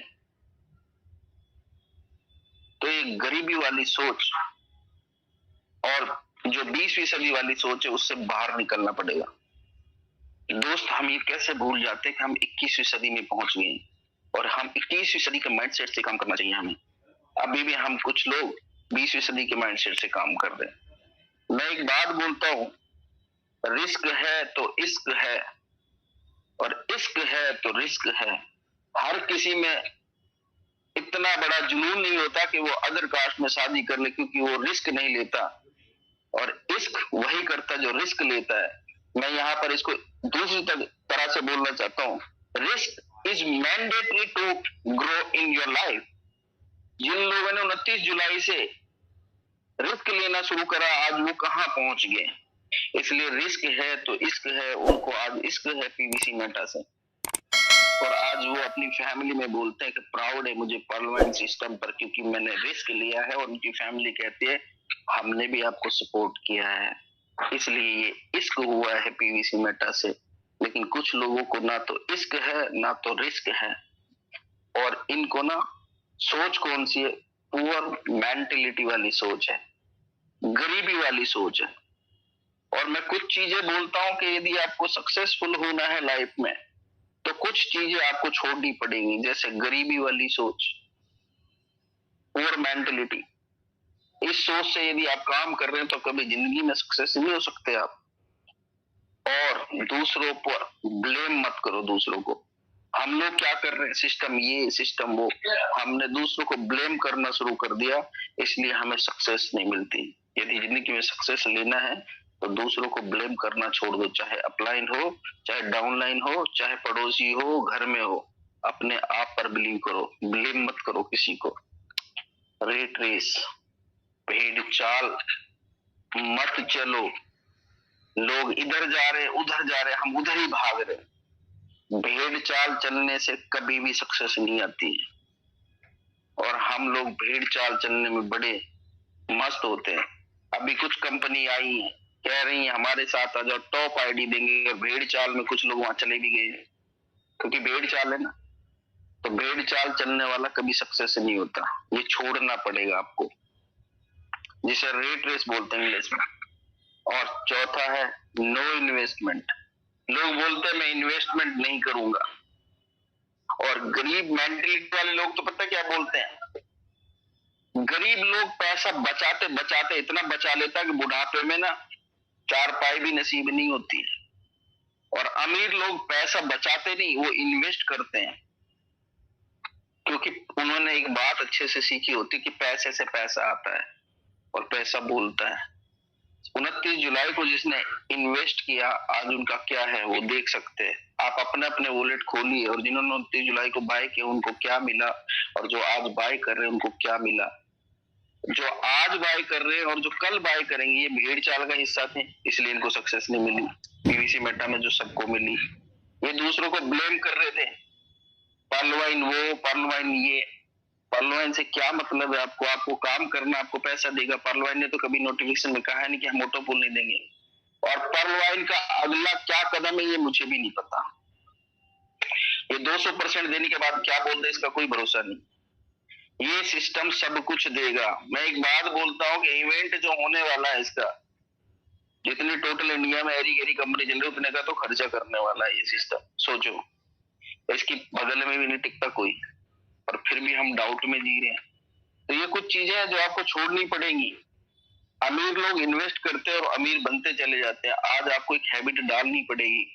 तो ये गरीबी वाली सोच और जो 20वीं सदी वाली सोच है उससे बाहर निकलना पड़ेगा। दोस्त, हम ये कैसे भूल जाते हैं कि हम 21वीं सदी में पहुंच गए और हम 21वीं सदी के माइंडसेट से काम करना चाहिए हमें। अभी भी हम कुछ लोग 20वीं सदी के माइंडसेट से काम कर रहे हैं। मैं एक बात बोलता हूं, रिस्क है तो इश्क है और इश्क है तो रिस्क है। हर किसी में इतना बड़ा जुनून नहीं होता कि वो अदर कास्ट में शादी कर ले, क्योंकि वो रिस्क नहीं लेता, और इश्क वही करता जो रिस्क लेता है। मैं यहाँ पर इसको दूसरी तरह से बोलना चाहता हूँ, risk is mandatory to grow in your life. जिन लोगों ने 29 जुलाई से रिस्क लेना शुरू करा, आज वो कहाँ पहुंच गए। इसलिए रिस्क है तो इश्क है, उनको आज इश्क है पीवीसी मेटा से। और आज वो अपनी फैमिली में बोलते हैं कि प्राउड है मुझे पर्ल वाइन सिस्टम पर, क्योंकि मैंने रिस्क लिया है। और उनकी फैमिली कहती है हमने भी आपको सपोर्ट किया है, इसलिए ये इश्क हुआ है पीवीसी मेटा से। लेकिन कुछ लोगों को ना तो इश्क है ना तो रिस्क है, और इनको ना सोच कौन सी है, पुअर मेंटेलिटी वाली सोच है, गरीबी वाली सोच है। और मैं कुछ चीजें बोलता हूं कि यदि आपको सक्सेसफुल होना है लाइफ में तो कुछ चीजें आपको छोड़नी पड़ेंगी, जैसे गरीबी वाली सोच, पुअर मेंटेलिटी। इस सोच से यदि आप काम कर रहे हैं तो कभी जिंदगी में सक्सेस नहीं हो सकते आप। और दूसरों पर ब्लेम मत करो दूसरों को। हम लोग क्या कर रहे हैं, सिस्टम ये सिस्टम वो, हमने दूसरों को ब्लेम करना शुरू कर दिया, इसलिए हमें सक्सेस नहीं मिलती। यदि जिंदगी में सक्सेस लेना है तो दूसरों को ब्लेम करना छोड़ दो, चाहे अपलाइन हो, चाहे डाउनलाइन हो, चाहे पड़ोसी हो, घर में हो। अपने आप पर बिलीव करो, ब्लेम मत करो किसी को। रेट रेस, भेड़ चाल मत चलो। लोग इधर जा रहे उधर जा रहे, हम उधर ही भाग रहे। भेड़ चाल चलने से कभी भी सक्सेस नहीं आती है। और हम लोग भेड़ चाल चलने में बड़े मस्त होते हैं। अभी कुछ कंपनी आई है, कह रही है हमारे साथ आ जाओ, टॉप आईडी देंगे, और भेड़ चाल में कुछ लोग वहां चले भी गए हैं, क्योंकि भेड़ चाल है ना। तो भेड़ चाल चलने वाला कभी सक्सेस नहीं होता, ये छोड़ना पड़ेगा आपको, जिसे रेट रेस बोलते हैं इंग्लिश में। और चौथा है नो इन्वेस्टमेंट। लोग बोलते हैं मैं इन्वेस्टमेंट नहीं करूंगा, और गरीब मेंटलिटी वाले लोग तो पता क्या बोलते हैं, गरीब लोग पैसा बचाते बचाते इतना बचा लेता कि बुढ़ापे में ना चार पाई भी नसीब नहीं होती है। और अमीर लोग पैसा बचाते नहीं, वो इन्वेस्ट करते हैं, क्योंकि उन्होंने एक बात अच्छे से सीखी होती कि पैसे से पैसा आता है और पैसा बोलता है। 29 जुलाई को जिसने इन्वेस्ट किया, आज उनका क्या है वो देख सकते हैं आप। अपने अपने वॉलेट खोलिए, और जिन्होंने 29 जुलाई को बाय किया उनको क्या मिला, और जो आज बाय कर रहे हैं उनको क्या मिला। जो आज बाय कर रहे हैं और जो कल बाय करेंगे, ये भेड़ चाल का हिस्सा थे, इसलिए इनको सक्सेस नहीं मिली। पीवीसी मेटा में जो सबको मिली, ये दूसरों को ब्लेम कर रहे थे, पर्ल वाइन वो, पर्ल वाइन ये। पर्ल वाइन से क्या मतलब है आपको? आपको काम करना, आपको पैसा देगा। पर्ल वाइन ने तो कभी नोटिफिकेशन में कहा नहीं कि हम ऑटो पुल नहीं देंगे। और पर्ल वाइन का अगला क्या कदम है ये मुझे भी नहीं पता। ये 200% देने के बाद क्या बोल दे इसका कोई भरोसा नहीं। ये सिस्टम सब कुछ देगा। मैं एक बात बोलता हूँ कि इवेंट जो होने वाला है इसका, जितनी टोटल इंडिया में एरी गेरी कंपनी चल रही है उतने का तो खर्चा करने वाला है ये सिस्टम। सोचो, इसकी बगल में भी नहीं टिकता कोई, और फिर भी हम डाउट में जी रहे हैं। तो ये कुछ चीजें हैं जो आपको छोड़नी पड़ेंगी। अमीर लोग इन्वेस्ट करते हैं और अमीर बनते चले जाते हैं। आज आपको एक हैबिट डालनी पड़ेगी।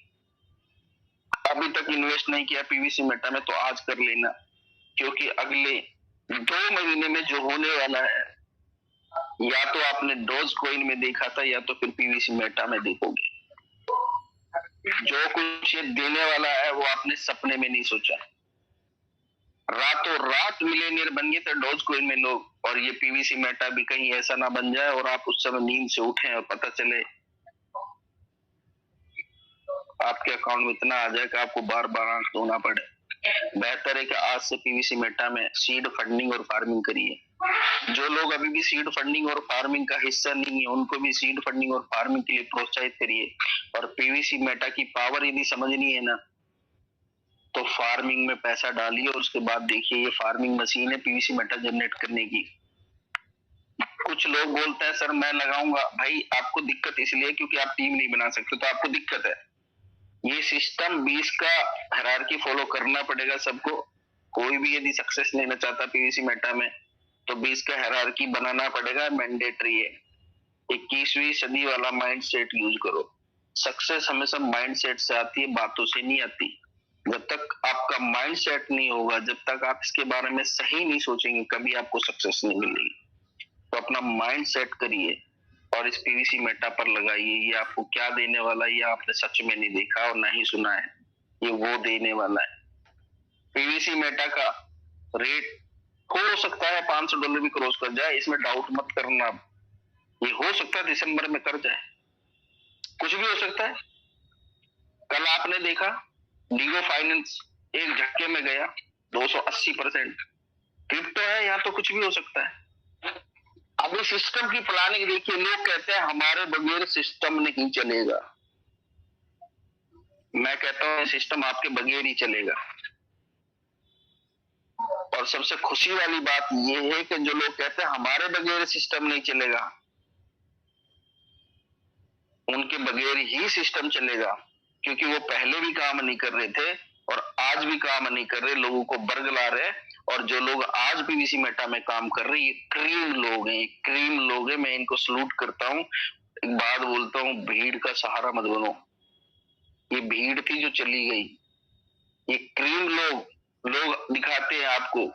अभी तक इन्वेस्ट नहीं किया पीवीसी मेटा में तो आज कर लेना, क्योंकि अगले 2 महीने में जो होने वाला है, या तो आपने डोज कॉइन में देखा था या तो फिर पीवीसी मेटा में देखोगे। जो कुछ ये देने वाला है वो आपने सपने में नहीं सोचा। रातों रात मिलेनियर बन गए थे डोज कॉइन में लोग, और ये पीवीसी मेटा भी कहीं ऐसा ना बन जाए और आप उस समय नींद से उठें और पता चले आपके अकाउंट में इतना आ जाए कि आपको बार बार आंख धोना पड़े। बेहतर है कि आज से पीवीसी मेटा में सीड फंडिंग और फार्मिंग करिए। जो लोग अभी भी सीड फंडिंग और फार्मिंग का हिस्सा नहीं है उनको भी सीड फंडिंग और फार्मिंग के लिए प्रोत्साहित करिए। और पीवीसी मेटा की पावर यदि समझनी है ना तो फार्मिंग में पैसा डालिए, और उसके बाद देखिए ये फार्मिंग मशीन है पीवीसी मेटा जनरेट करने की। कुछ लोग बोलते हैं सर मैं लगाऊंगा। भाई आपको दिक्कत इसलिए क्योंकि आप टीम नहीं बना सकते, तो आपको दिक्कत है। ये सिस्टम 20 का हायरार्की फॉलो करना पड़ेगा सबको। कोई भी यदि सक्सेस लेना चाहता पीवीसी मेटा में तो 20 का हायरार्की बनाना पड़ेगा, मैंडेटरी है। 21वीं सदी वाला माइंडसेट यूज करो। सक्सेस हमेशा माइंडसेट से आती है, बातों से नहीं आती। जब तक आपका माइंड सेट नहीं होगा, जब तक आप इसके बारे में सही नहीं सोचेंगे, कभी आपको सक्सेस नहीं मिलेगी। तो अपना माइंड सेट करिए और इस पीवीसी मेटा पर लगाइए। ये आपको क्या देने वाला है ये आपने सच में नहीं देखा और ना ही सुना है, ये वो देने वाला है। पीवीसी मेटा का रेट हो सकता है $500 भी क्रॉस कर जाए, इसमें डाउट मत करना। ये हो सकता है दिसंबर में कर जाए, कुछ भी हो सकता है। कल आपने देखा डीगो फाइनेंस एक झटके में गया 280%। क्रिप्टो है, यहाँ तो कुछ भी हो सकता है। अब इस सिस्टम की प्लानिंग देखिए, लोग कहते हैं हमारे बगैर सिस्टम नहीं चलेगा। मैं कहता हूं सिस्टम आपके बगैर ही चलेगा। और सबसे खुशी वाली बात यह है कि जो लोग कहते हैं हमारे बगैर सिस्टम नहीं चलेगा, उनके बगैर ही सिस्टम चलेगा, क्योंकि वो पहले भी काम नहीं कर रहे थे और आज भी काम नहीं कर रहे, लोगों को बरगला रहे। और जो लोग आज पीवीसी मेटा में काम कर रहे हैं, ये क्रीम लोग हैं, क्रीम लोग हैं। मैं इनको सलूट करता हूं। एक बात बोलता हूं, भीड़ का सहारा मत बनो। ये भीड़ थी जो चली गई, ये क्रीम लोग दिखाते हैं आपको।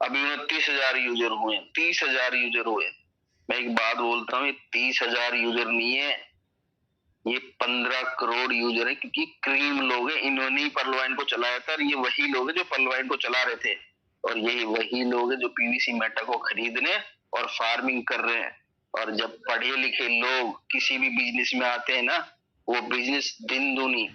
अभी 29,000 यूजर हुए, 30,000 यूजर हुए। मैं एक बात बोलता हूँ, ये 30,000 यूजर नहीं है, ये 15 करोड़ यूजर है, क्योंकि क्रीम लोग हैं। इन्होंने ही पर्लवाइन को चलाया था और ये वही लोग हैं जो पर्लवाइन को चला रहे थे। और यही वही लोग हैं जो पीवीसी मेटा को खरीदने और फार्मिंग कर रहे हैं। और जब पढ़े लिखे लोग किसी भी बिजनेस में आते हैं ना, वो बिजनेस दिन दूनी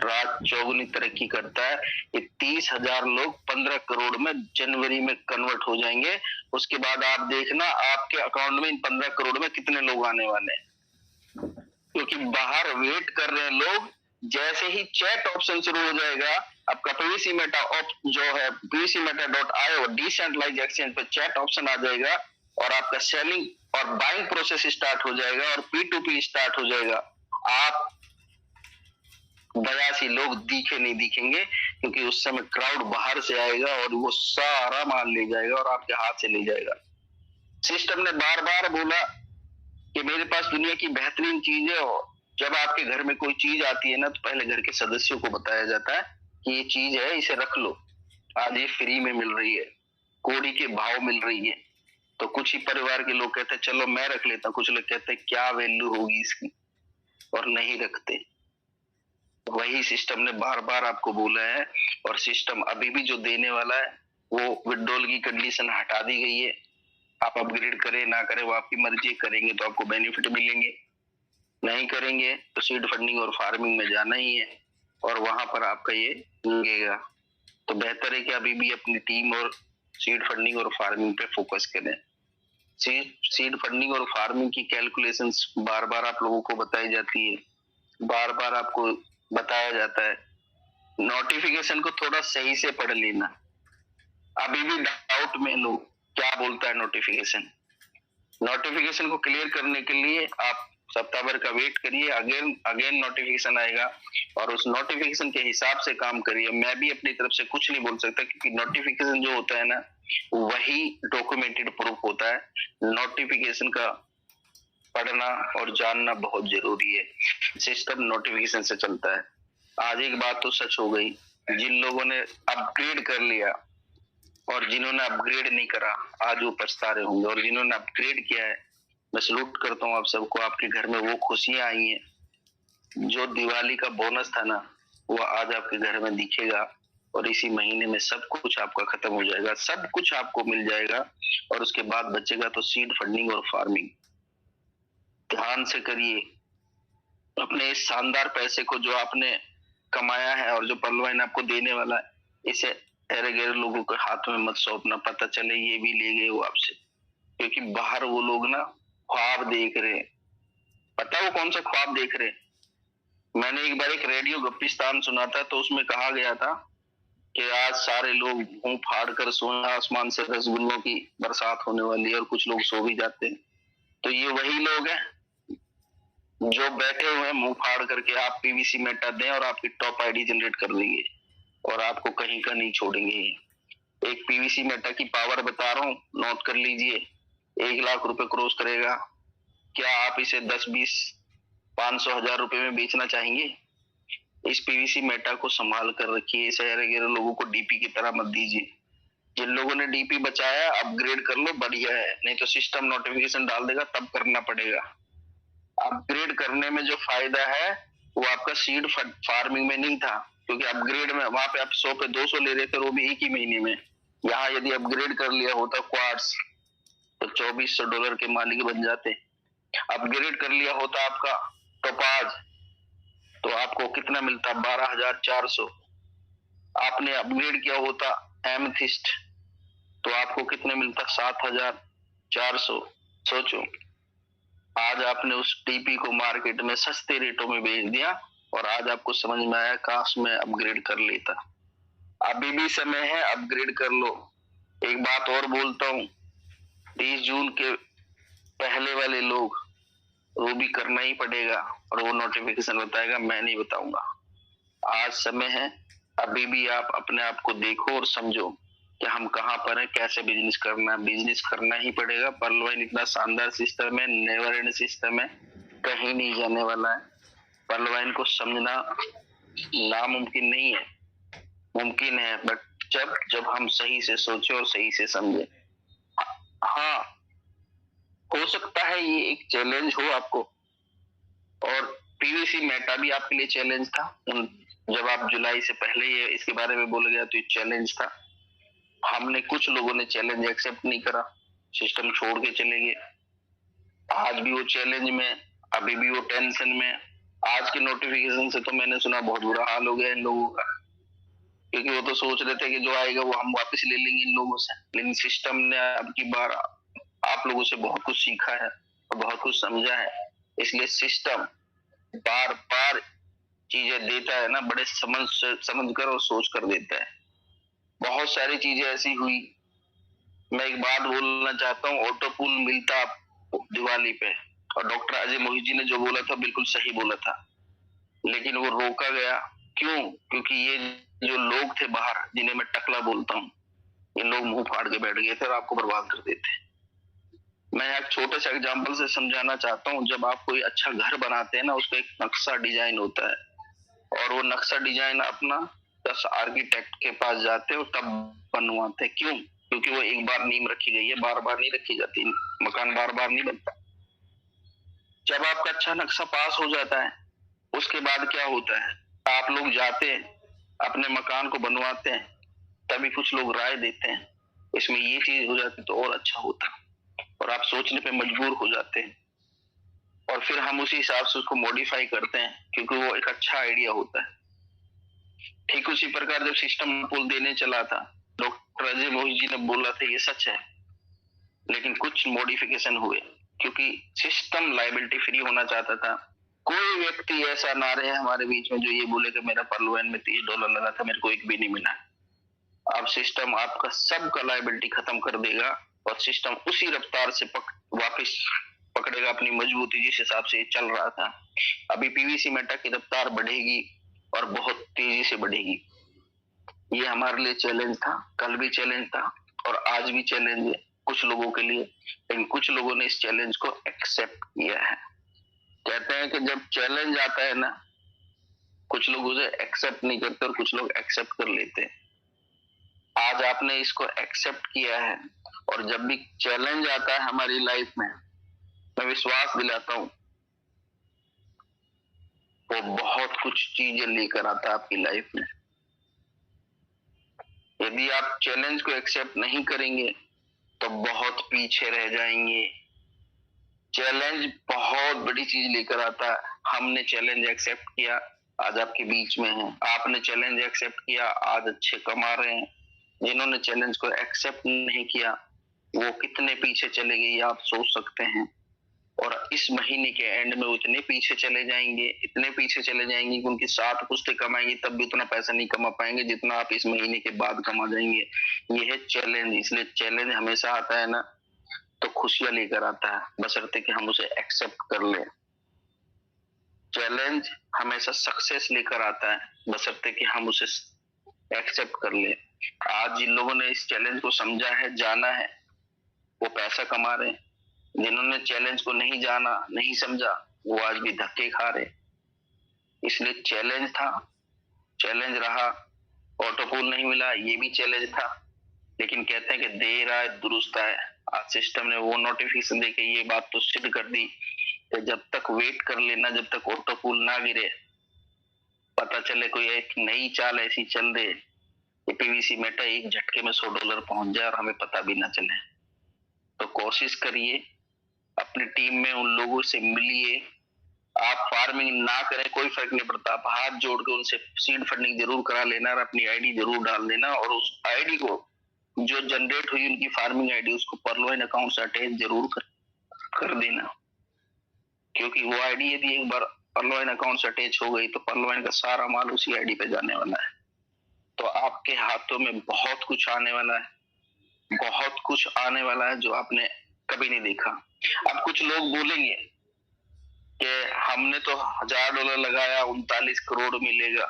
रात चौगुनी तरक्की करता है। ये 30,000 लोग 15 करोड़ में जनवरी में कन्वर्ट हो जाएंगे। उसके बाद आप देखना आपके अकाउंट में इन 15 करोड़ में कितने लोग आने वाले हैं, क्योंकि बाहर वेट कर रहे हैं लोग। जैसे ही चैट ऑप्शन शुरू हो जाएगा, आपका पीवीसी मेटा जो है pvcmeta.io डिसेंट्रलाइज्ड एक्सचेंज पे चैट ऑप्शन आ जाएगा और आपका सेलिंग और बाइंग प्रोसेस स्टार्ट हो जाएगा और P2P स्टार्ट हो जाएगा। आप 82 लोग दिखे नहीं दिखेंगे, क्योंकि उस समय क्राउड बाहर से आएगा और वो सारा माल ले जाएगा और आपके हाथ से ले जाएगा। सिस्टम ने बार बार बोला कि मेरे पास दुनिया की बेहतरीन चीज है। और जब आपके घर में कोई चीज आती है ना, तो पहले घर के सदस्यों को बताया जाता है कि ये चीज है, इसे रख लो, आज ये फ्री में मिल रही है, कोड़ी के भाव मिल रही है। तो कुछ ही परिवार के लोग कहते हैं चलो मैं रख लेता हूँ, कुछ लोग कहते हैं क्या वैल्यू होगी इसकी, और नहीं रखते। वही सिस्टम ने बार बार आपको बोला है, और सिस्टम अभी भी जो देने वाला है वो विड्रॉल की कंडीशन हटा दी गई है। आप अपग्रेड करें ना करें वो आपकी मर्जी, करेंगे तो आपको बेनिफिट मिलेंगे, नहीं करेंगे तो सीड फंडिंग और फार्मिंग में जाना ही है और वहां पर आपका ये लगेगा। तो बेहतर है कि अभी भी अपनी टीम और सीड फंडिंग और फार्मिंग पे फोकस करें। सीड फंडिंग और फार्मिंग की कैलकुलेशंस बार बार आप लोगों को बताई जाती है, बार बार आपको बताया जाता है। नोटिफिकेशन को थोड़ा सही से पढ़ लेना। अभी भी डाउट में लो क्या बोलता है नोटिफिकेशन। नोटिफिकेशन को क्लियर करने के लिए आप सप्ताह भर का वेट करिए, अगेन नोटिफिकेशन आएगा और उस नोटिफिकेशन के हिसाब से काम करिए। मैं भी अपनी तरफ से कुछ नहीं बोल सकता, क्योंकि नोटिफिकेशन जो होता है ना, वही डॉक्यूमेंटेड प्रूफ होता है। नोटिफिकेशन का पढ़ना और जानना बहुत जरूरी है। सिस्टम नोटिफिकेशन से चलता है। आज एक बात तो सच हो गई, जिन लोगों ने अपग्रेड कर लिया और जिन्होंने अपग्रेड नहीं करा आज वो पछता रहे होंगे, और जिन्होंने अपग्रेड किया है मैं सलूट करता हूँ आप सबको। आपके घर में वो खुशियां आई हैं, जो दिवाली का बोनस था ना, वो आज आपके घर में दिखेगा। और इसी महीने में सब कुछ आपका खत्म हो जाएगा, सब कुछ आपको मिल जाएगा और उसके बाद बचेगा तो सीड फंडिंग और फार्मिंग। ध्यान से करिए। अपने इस शानदार पैसे को जो आपने कमाया है और जो पर्लवाइन आपको देने वाला है, इसे अरे गैर लोगों के हाथ में मत सौंपना, पता चले ये भी ले गए वो आपसे। क्योंकि बाहर वो लोग ना ख्वाब देख रहे हैं। पता वो कौन सा ख्वाब देख रहे हैं? मैंने एक बार एक रेडियो गप्पिस्तान सुना था, तो उसमें कहा गया था कि आज सारे लोग मुंह फाड़ कर सोए, आसमान से रसगुल्लों की बरसात होने वाली है, और कुछ लोग सो भी जाते हैं। तो ये वही लोग हैं जो बैठे हुए हैं मुंह फाड़ करके। आप पीवीसी मेटा दें और आपकी टॉप आईडी जनरेट कर देंगे और आपको कहीं का नहीं छोड़ेंगे। एक पीवीसी मेटा की पावर बता रहा हूँ, नोट कर लीजिए। 1 लाख रुपए क्रॉस करेगा। क्या आप इसे 10, 20, 500, 1000 रुपए में बेचना चाहेंगे? इस पीवीसी मेटा को संभाल कर रखिए। इस गैर लोगों को डीपी की तरह मत दीजिए। जिन लोगों ने डीपी बचाया अपग्रेड कर लो, बढ़िया है, नहीं तो सिस्टम नोटिफिकेशन डाल देगा, तब करना पड़ेगा। अपग्रेड करने में जो फायदा है वो आपका सीड फार्मिंग में नहीं था, क्योंकि अपग्रेड में वहां पे आप 100 पे 200 ले रहे थे, वो भी एक ही महीने में। यहाँ यदि अपग्रेड कर लिया होता क्वार्ट्स तो $2400 के मालिक बन जाते। अपग्रेड कर लिया होता आपका टोपाज तो आपको कितना मिलता, 12,400। आपने अपग्रेड किया होता एमथिस्ट तो आपको कितने मिलता, 7,400। सोचो, आज आपने उस टीपी को मार्केट में सस्ते रेटों में बेच दिया और आज आपको समझ में आया काश मैं अपग्रेड कर लेता। अभी भी समय है, अपग्रेड कर लो। एक बात और बोलता हूँ, 30 जून के पहले वाले लोग वो भी करना ही पड़ेगा और वो नोटिफिकेशन बताएगा, मैं नहीं बताऊंगा। आज समय है, अभी भी आप अपने आप को देखो और समझो कि हम कहाँ पर हैं, कैसे बिजनेस करना है। बिजनेस करना ही पड़ेगा। पर्लवाइन इतना शानदार सिस्टम है, नेवर एंड सिस्टम है, कहीं नहीं जाने वाला है। पर्लवाइन को समझना नामुमकिन नहीं है, मुमकिन है, बट जब हम सही से सोचे और सही से समझे। हाँ, हो सकता है ये एक चैलेंज हो आपको, और पीवीसी मेटा भी आपके लिए चैलेंज था। जब आप जुलाई से पहले ये इसके बारे में बोल गया तो ये चैलेंज था। हमने कुछ लोगों ने चैलेंज एक्सेप्ट नहीं करा, सिस्टम छोड़ के चले गए। आज भी वो चैलेंज में, अभी भी वो टेंशन में। आज के नोटिफिकेशन से तो मैंने सुना बहुत बुरा हाल हो गया इन लोगों का, क्योंकि वो तो सोच रहे थे कि जो आएगा वो हम वापस ले लेंगे इन लोगों से। लेकिन सिस्टम ने अब की बार आप लोगों से बहुत कुछ सीखा है और बहुत कुछ समझा है। इसलिए सिस्टम बार बार चीजें देता है ना, बड़े समझ कर और सोच कर देता है। बहुत सारी चीजें ऐसी हुई। मैं एक बात बोलना चाहता हूँ, ऑटो पूल मिलता दिवाली पे, और डॉक्टर अजय मोहित जी ने जो बोला था बिल्कुल सही बोला था, लेकिन वो रोका गया। क्यों? क्योंकि ये जो लोग थे बाहर, जिन्हें मैं टकला बोलता हूँ, ये लोग मुंह फाड़ के बैठ गए थे और आपको बर्बाद कर देते। मैं एक छोटे से एग्जाम्पल से समझाना चाहता हूँ। जब आप कोई अच्छा घर बनाते हैं ना, उसका एक नक्शा डिजाइन होता है, और वो नक्शा डिजाइन अपना 10 आर्किटेक्ट के पास जाते हैं और तब बनवाते हैं। क्यों? क्योंकि वो एक बार नींव रखी गई है, बार बार नहीं रखी जाती, मकान बार बार नहीं बनता। जब आपका अच्छा नक्शा पास हो जाता है, उसके बाद क्या होता है, आप लोग जाते हैं अपने मकान को बनवाते हैं, तभी कुछ लोग राय देते हैं इसमें ये चीज हो जाती तो और अच्छा होता, और आप सोचने पे मजबूर हो जाते हैं, और फिर हम उसी हिसाब से उसको मॉडिफाई करते हैं, क्योंकि वो एक अच्छा आइडिया होता है। ठीक उसी प्रकार जब सिस्टम पुल देने चला था, डॉक्टर अजय मोहित जी ने बोला था ये सच है, लेकिन कुछ मॉडिफिकेशन हुए, क्योंकि सिस्टम लायबिलिटी फ्री होना चाहता था। कोई व्यक्ति ऐसा ना रहे हमारे बीच में जो ये बोले कि मेरा पर्लवाइन में $30 लगा था, मेरे को एक भी नहीं मिला। अब सिस्टम आपका सबका लायबिलिटी खत्म कर देगा और सिस्टम उसी रफ्तार से वापस पकड़ेगा अपनी मजबूती जिस हिसाब से चल रहा था। अभी पीवीसी मेटा की रफ्तार बढ़ेगी और बहुत तेजी से बढ़ेगी। ये हमारे लिए चैलेंज था, कल भी चैलेंज था और आज भी चैलेंज है कुछ लोगों के लिए, लेकिन कुछ लोगों ने इस चैलेंज को एक्सेप्ट किया है। कहते हैं कि जब चैलेंज आता है ना, कुछ लोग उसे एक्सेप्ट नहीं करते और कुछ लोग एक्सेप्ट कर लेते हैं। आज आपने इसको एक्सेप्ट किया है, और जब भी चैलेंज आता है हमारी लाइफ में, मैं विश्वास दिलाता हूं वो बहुत कुछ चीजें लेकर आता है आपकी लाइफ में। यदि आप चैलेंज को एक्सेप्ट नहीं करेंगे तो बहुत पीछे रह जाएंगे। चैलेंज बहुत बड़ी चीज लेकर आता है। हमने चैलेंज एक्सेप्ट किया, आज आपके बीच में है। आपने चैलेंज एक्सेप्ट किया, आज अच्छे कमा रहे हैं। जिन्होंने चैलेंज को एक्सेप्ट नहीं किया वो कितने पीछे चले गए आप सोच सकते हैं। और इस महीने के एंड में उतने पीछे चले जाएंगे, इतने पीछे चले जाएंगे कि उनकी 7 पुश्तें कमाएंगे तब भी उतना पैसा नहीं कमा पाएंगे जितना आप इस महीने के बाद कमा जाएंगे। ये है चैलेंज। इसलिए चैलेंज हमेशा आता है ना तो खुशियां लेकर आता है, बशर्ते कि हम उसे एक्सेप्ट कर ले। चैलेंज हमेशा सक्सेस लेकर आता है, बशर्ते कि हम उसे एक्सेप्ट कर ले। आज जिन लोगों ने इस चैलेंज को समझा है, जाना है, वो पैसा कमा रहे हैं। जिन्होंने चैलेंज को नहीं जाना, नहीं समझा, वो आज भी धक्के खा रहे। इसलिए चैलेंज था, चैलेंज रहा। ऑटो पुल नहीं मिला, ये भी चैलेंज था, लेकिन कहते हैं कि देर आए दुरुस्त आए। आज सिस्टम ने वो नोटिफिकेशन देके ये बात तो सिद्ध कर दी कि जब तक वेट कर लेना, जब तक ऑटो पुल ना गिरे, पता चले कोई एक नई चाल ऐसी चल दे कि पीवीसी मेटा एक झटके में $100 पहुंच जाए और हमें पता भी ना चले। तो कोशिश करिए, अपनी टीम में उन लोगों से मिलिए। आप फार्मिंग ना करें कोई फर्क नहीं पड़ता, आप हाथ जोड़ के उनसे सीड फंडिंग जरूर करा लेना और अपनी आईडी जरूर डाल देना, और उस आईडी को जो जनरेट हुई उनकी फार्मिंग आईडी उसको परलोइन अकाउंट से अटैच जरूर कर देना, क्योंकि वो आईडी यदि एक बार परलोइन अकाउंट से अटैच हो गई तो परलोइन का सारा माल उसी आईडी पे जाने वाला है। तो आपके हाथों में बहुत कुछ आने वाला है, बहुत कुछ आने वाला है जो आपने कभी नहीं देखा। अब कुछ लोग बोलेंगे कि हमने तो $1000 लगाया, 39 करोड़ मिलेगा।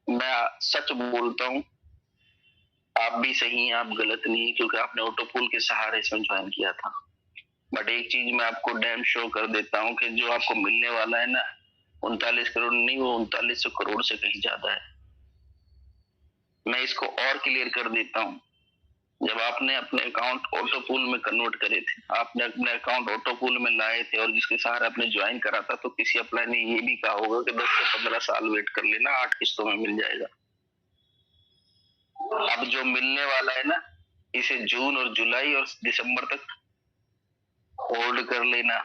मैं सच बोलता हूँ, आप भी सही हैं, आप गलत नहीं है, क्योंकि आपने ऑटो पुल के सहारे से ज्वाइन किया था। बट एक चीज मैं आपको डैम शो कर देता हूँ कि जो आपको मिलने वाला है ना, 39 करोड़ नहीं, वो 3900 करोड़ से कहीं ज्यादा है। मैं इसको और क्लियर कर देता हूँ। जब आपने अपने अकाउंट ऑटो पूल में कन्वर्ट करे थे, आपने अपने अकाउंट ऑटो पूल में लाए थे और जिसके सहारे आपने ज्वाइन करा था, तो किसी अप्लाई ने ये भी कहा होगा कि 10 से 15 साल वेट कर लेना, 8 किस्तों में मिल जाएगा। अब जो मिलने वाला है ना, इसे जून और जुलाई और दिसंबर तक होल्ड कर लेना।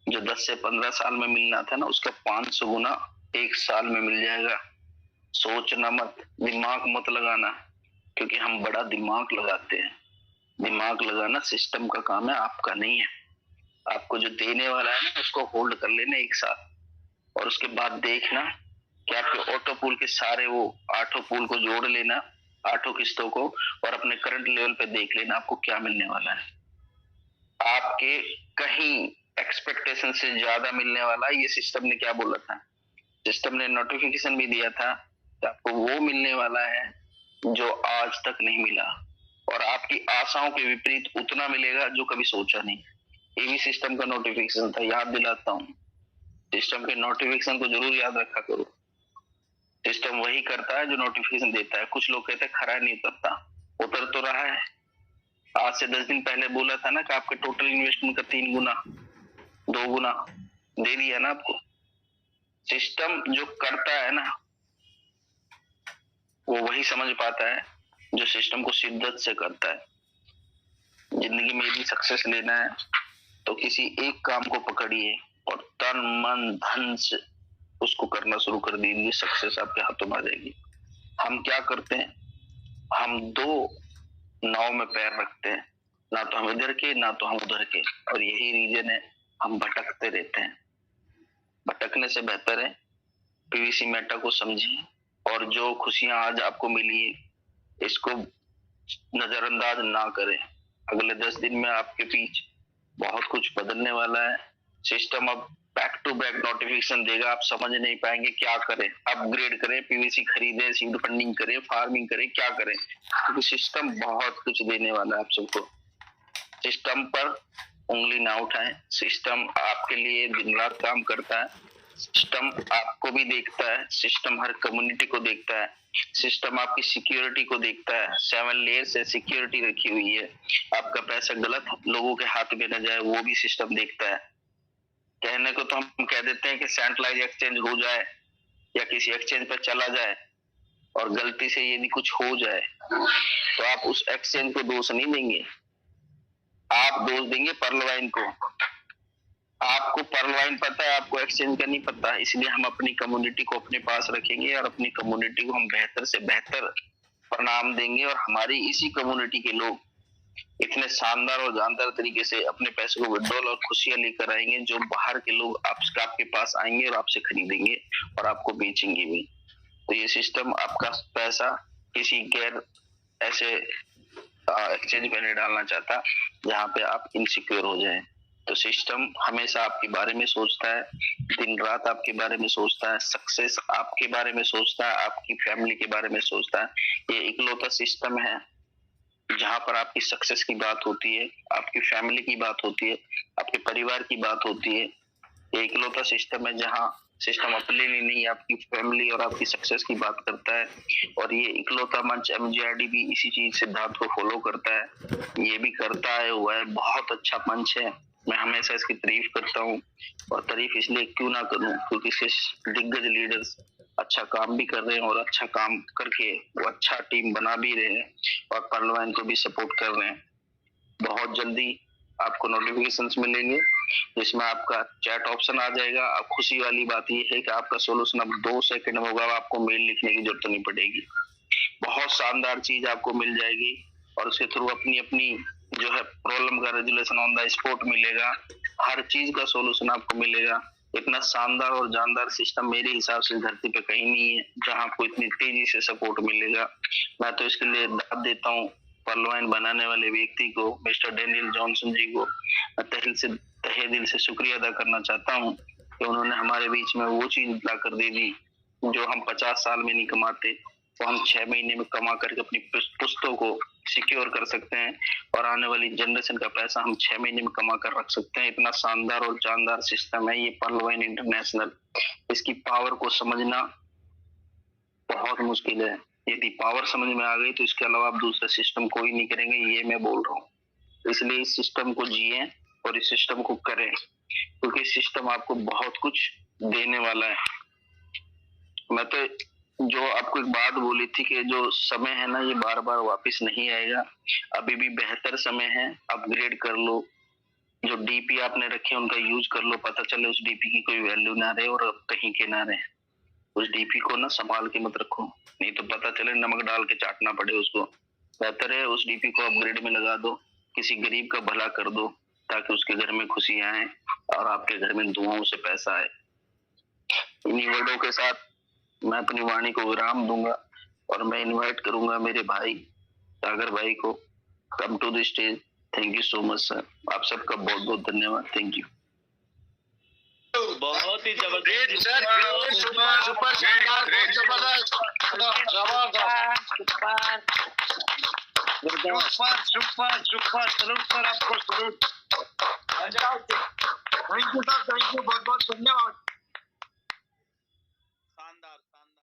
जो 10 से 15 साल में मिलना था ना, उसका 500 गुना 1 साल में मिल जाएगा। सोचना मत, दिमाग मत लगाना, क्योंकि हम बड़ा दिमाग लगाते हैं। दिमाग लगाना सिस्टम का काम है, आपका नहीं है। आपको जो देने वाला है ना, उसको होल्ड कर लेना 1 साल, और उसके बाद देखना कि आपके ऑटो पूल के सारे वो 8 पूल को जोड़ लेना, 8 किस्तों को, और अपने करंट लेवल पे देख लेना आपको क्या मिलने वाला है। आपके कहीं एक्सपेक्टेशन से ज्यादा मिलने वाला है। ये सिस्टम ने क्या बोला था, सिस्टम ने नोटिफिकेशन भी दिया था कि आपको वो मिलने वाला है जो आज तक नहीं मिला, और आपकी आशाओं के विपरीत उतना मिलेगा जो कभी सोचा नहीं। ये भी सिस्टम का नोटिफिकेशन था, याद दिलाता हूँ। सिस्टम के नोटिफिकेशन को जरूर याद रखा करो। सिस्टम वही करता है जो नोटिफिकेशन देता है। कुछ लोग कहते हैं खरा नहीं उतरता, उतर तो रहा है। आज से 10 दिन पहले बोला था ना कि आपके टोटल इन्वेस्टमेंट का 3 गुना 2 गुना दे दिया ना आपको। सिस्टम जो करता है ना, वो वही समझ पाता है जो सिस्टम को शिद्दत से करता है। जिंदगी में यदि सक्सेस लेना है तो किसी एक काम को पकड़िए और तन मन धन से उसको करना शुरू कर दीजिए, सक्सेस आपके हाथों में आ जाएगी। हम क्या करते हैं, हम 2 नाव में पैर रखते हैं, ना तो हम इधर के ना तो हम उधर के, और यही रीजन है हम भटकते रहते हैं। भटकने से बेहतर है पीवीसी मेटा को समझिए, और जो खुशियां आज आपको मिली है इसको नजरअंदाज ना करें। अगले 10 दिन में आपके बीच बहुत कुछ बदलने वाला है। सिस्टम अब बैक टू बैक नोटिफिकेशन देगा, आप समझ नहीं पाएंगे क्या करें। अपग्रेड करें, पीवीसी खरीदें, सीड फंडिंग करें, फार्मिंग करें, क्या करें, क्योंकि सिस्टम बहुत कुछ देने वाला है आप सबको। सिस्टम पर उंगली ना उठाएं। सिस्टम आपके लिए दिन रात काम करता है। सिस्टम आपको भी देखता है, सिस्टम हर कम्युनिटी को देखता है, सिस्टम आपकी सिक्योरिटी को देखता है। 7 लेयर से सिक्योरिटी रखी हुई है, आपका पैसा गलत लोगों के हाथ में न जाए वो भी सिस्टम देखता है। कहने को तो हम कह देते हैं कि सेंट्रलाइज एक्सचेंज हो जाए या किसी एक्सचेंज पर चला जाए, और गलती से यदि कुछ हो जाए तो आप उस एक्सचेंज को दोष नहीं देंगे, आप दोष देंगे पर्लवाइन को। आपको पर्लवाइन पता है, आपको एक्सचेंज का नहीं पता, इसलिए हम अपनी कम्युनिटी को अपने पास रखेंगे और अपनी कम्युनिटी को हम बेहतर से बेहतर परिणाम देंगे, और हमारी इसी कम्युनिटी के लोग इतने शानदार और जानदार तरीके से अपने पैसे को विड्रॉल और खुशियां लेकर आएंगे, जो बाहर के लोग आपके पास आएंगे और आपसे खरीदेंगे और आपको बेचेंगे भी। तो ये सिस्टम आपका पैसा किसी गैर ऐसे एक्सचेंज पे नहीं डालना चाहता जहाँ पे आप इनसिक्योर हो जाएं। तो सिस्टम हमेशा आपके बारे में सोचता है, दिन रात आपके बारे में सोचता है, सक्सेस आपके बारे में सोचता है, आपकी फैमिली के बारे में सोचता है। ये इकलौता सिस्टम है जहां पर आपकी सक्सेस की बात होती है, आपकी फैमिली की बात होती है, आपके परिवार की बात होती है। ये इकलौता सिस्टम है जहां सिस्टम अपने लिए नहीं, आपकी फैमिली और आपकी सक्सेस की बात करता है। और ये इकलौता मंच MGRD भी इसी चीज सिद्धांत को फॉलो करता है, ये भी करता है हुआ है। बहुत अच्छा मंच है, मैं हमेशा इसकी तारीफ करता हूँ। और तारीफ इसलिए क्यों ना करूँ, क्योंकि इसके दिग्गज लीडर्स अच्छा काम भी कर रहे हैं और अच्छा काम करके वो अच्छा टीम बना भी रहे हैं और पर्लवाइन को भी सपोर्ट कर रहे हैं। बहुत जल्दी आपको नोटिफिकेशंस मिलेंगे जिसमें आपका चैट ऑप्शन आ जाएगा। अब खुशी वाली बात ये है कि आपका सोल्यूशन अब 2 सेकंड में होगा, आपको मेल लिखने की जरूरत नहीं पड़ेगी। बहुत शानदार चीज आपको मिल जाएगी और उसके थ्रू अपनी अपनी जो है प्रॉब्लम का रेजोल्यूशन ऑन द स्पॉट मिलेगा, हर चीज का सोल्यूशन आपको मिलेगा। इतना शानदार और जानदार सिस्टम मेरे हिसाब से धरती पे कहीं नहीं है जहां आपको इतनी तेजी से सपोर्ट मिलेगा। मैं तो इसके लिए दाद देता हूँ पर्लवाइन बनाने वाले व्यक्ति को, मिस्टर डेनियल जॉनसन जी को तहे दिल से शुक्रिया अदा करना चाहता हूँ कि उन्होंने हमारे बीच में वो चीज ला कर दे दी जो हम 50 साल में नहीं कमाते, वो हम 6 महीने में कमा करके अपनी पुस्तों को सिक्योर कर सकते हैं और आने वाली जनरेशन का पैसा हम 6 महीने में कमा कर रख सकते हैं। इतना शानदार और जानदार सिस्टम है ये पर्लवाइन इंटरनेशनल। इसकी पावर को समझना बहुत मुश्किल है, यदि पावर समझ में आ गई तो इसके अलावा आप दूसरा सिस्टम कोई नहीं करेंगे, ये मैं बोल रहा हूँ। इसलिए इस सिस्टम को जिए और इस सिस्टम को करें, क्योंकि सिस्टम आपको बहुत कुछ देने वाला है। मैं तो जो आपको एक बात बोली थी कि जो समय है ना ये बार बार वापस नहीं आएगा, अभी भी बेहतर समय है, अपग्रेड कर लो। जो डीपी आपने रखे उनका यूज कर लो, पता चले उस डीपी की कोई वैल्यू ना रहे और कहीं के ना रहे। उस डीपी को ना संभाल के मत रखो, नहीं तो पता चले नमक डाल के चाटना पड़े उसको। बेहतर है उस डीपी को अपग्रेड में लगा दो, किसी गरीब का भला कर दो ताकि उसके घर में खुशियां आए और आपके घर में दुआओं से पैसा आए। इन्हीं वर्डों के साथ मैं अपनी वाणी को विराम दूंगा और मैं इनवाइट करूंगा मेरे भाई सागर भाई को, come to the stage. Thank you so much sir, आप सबका बहुत बहुत धन्यवाद। Thank you. बहुत ही जबरदस्त सर, सुपर शानदार, बहुत जबरदस्त, सुपर सलूट सर, आपको salute. Thank you sir, thank you, बहुत बहुत धन्यवाद।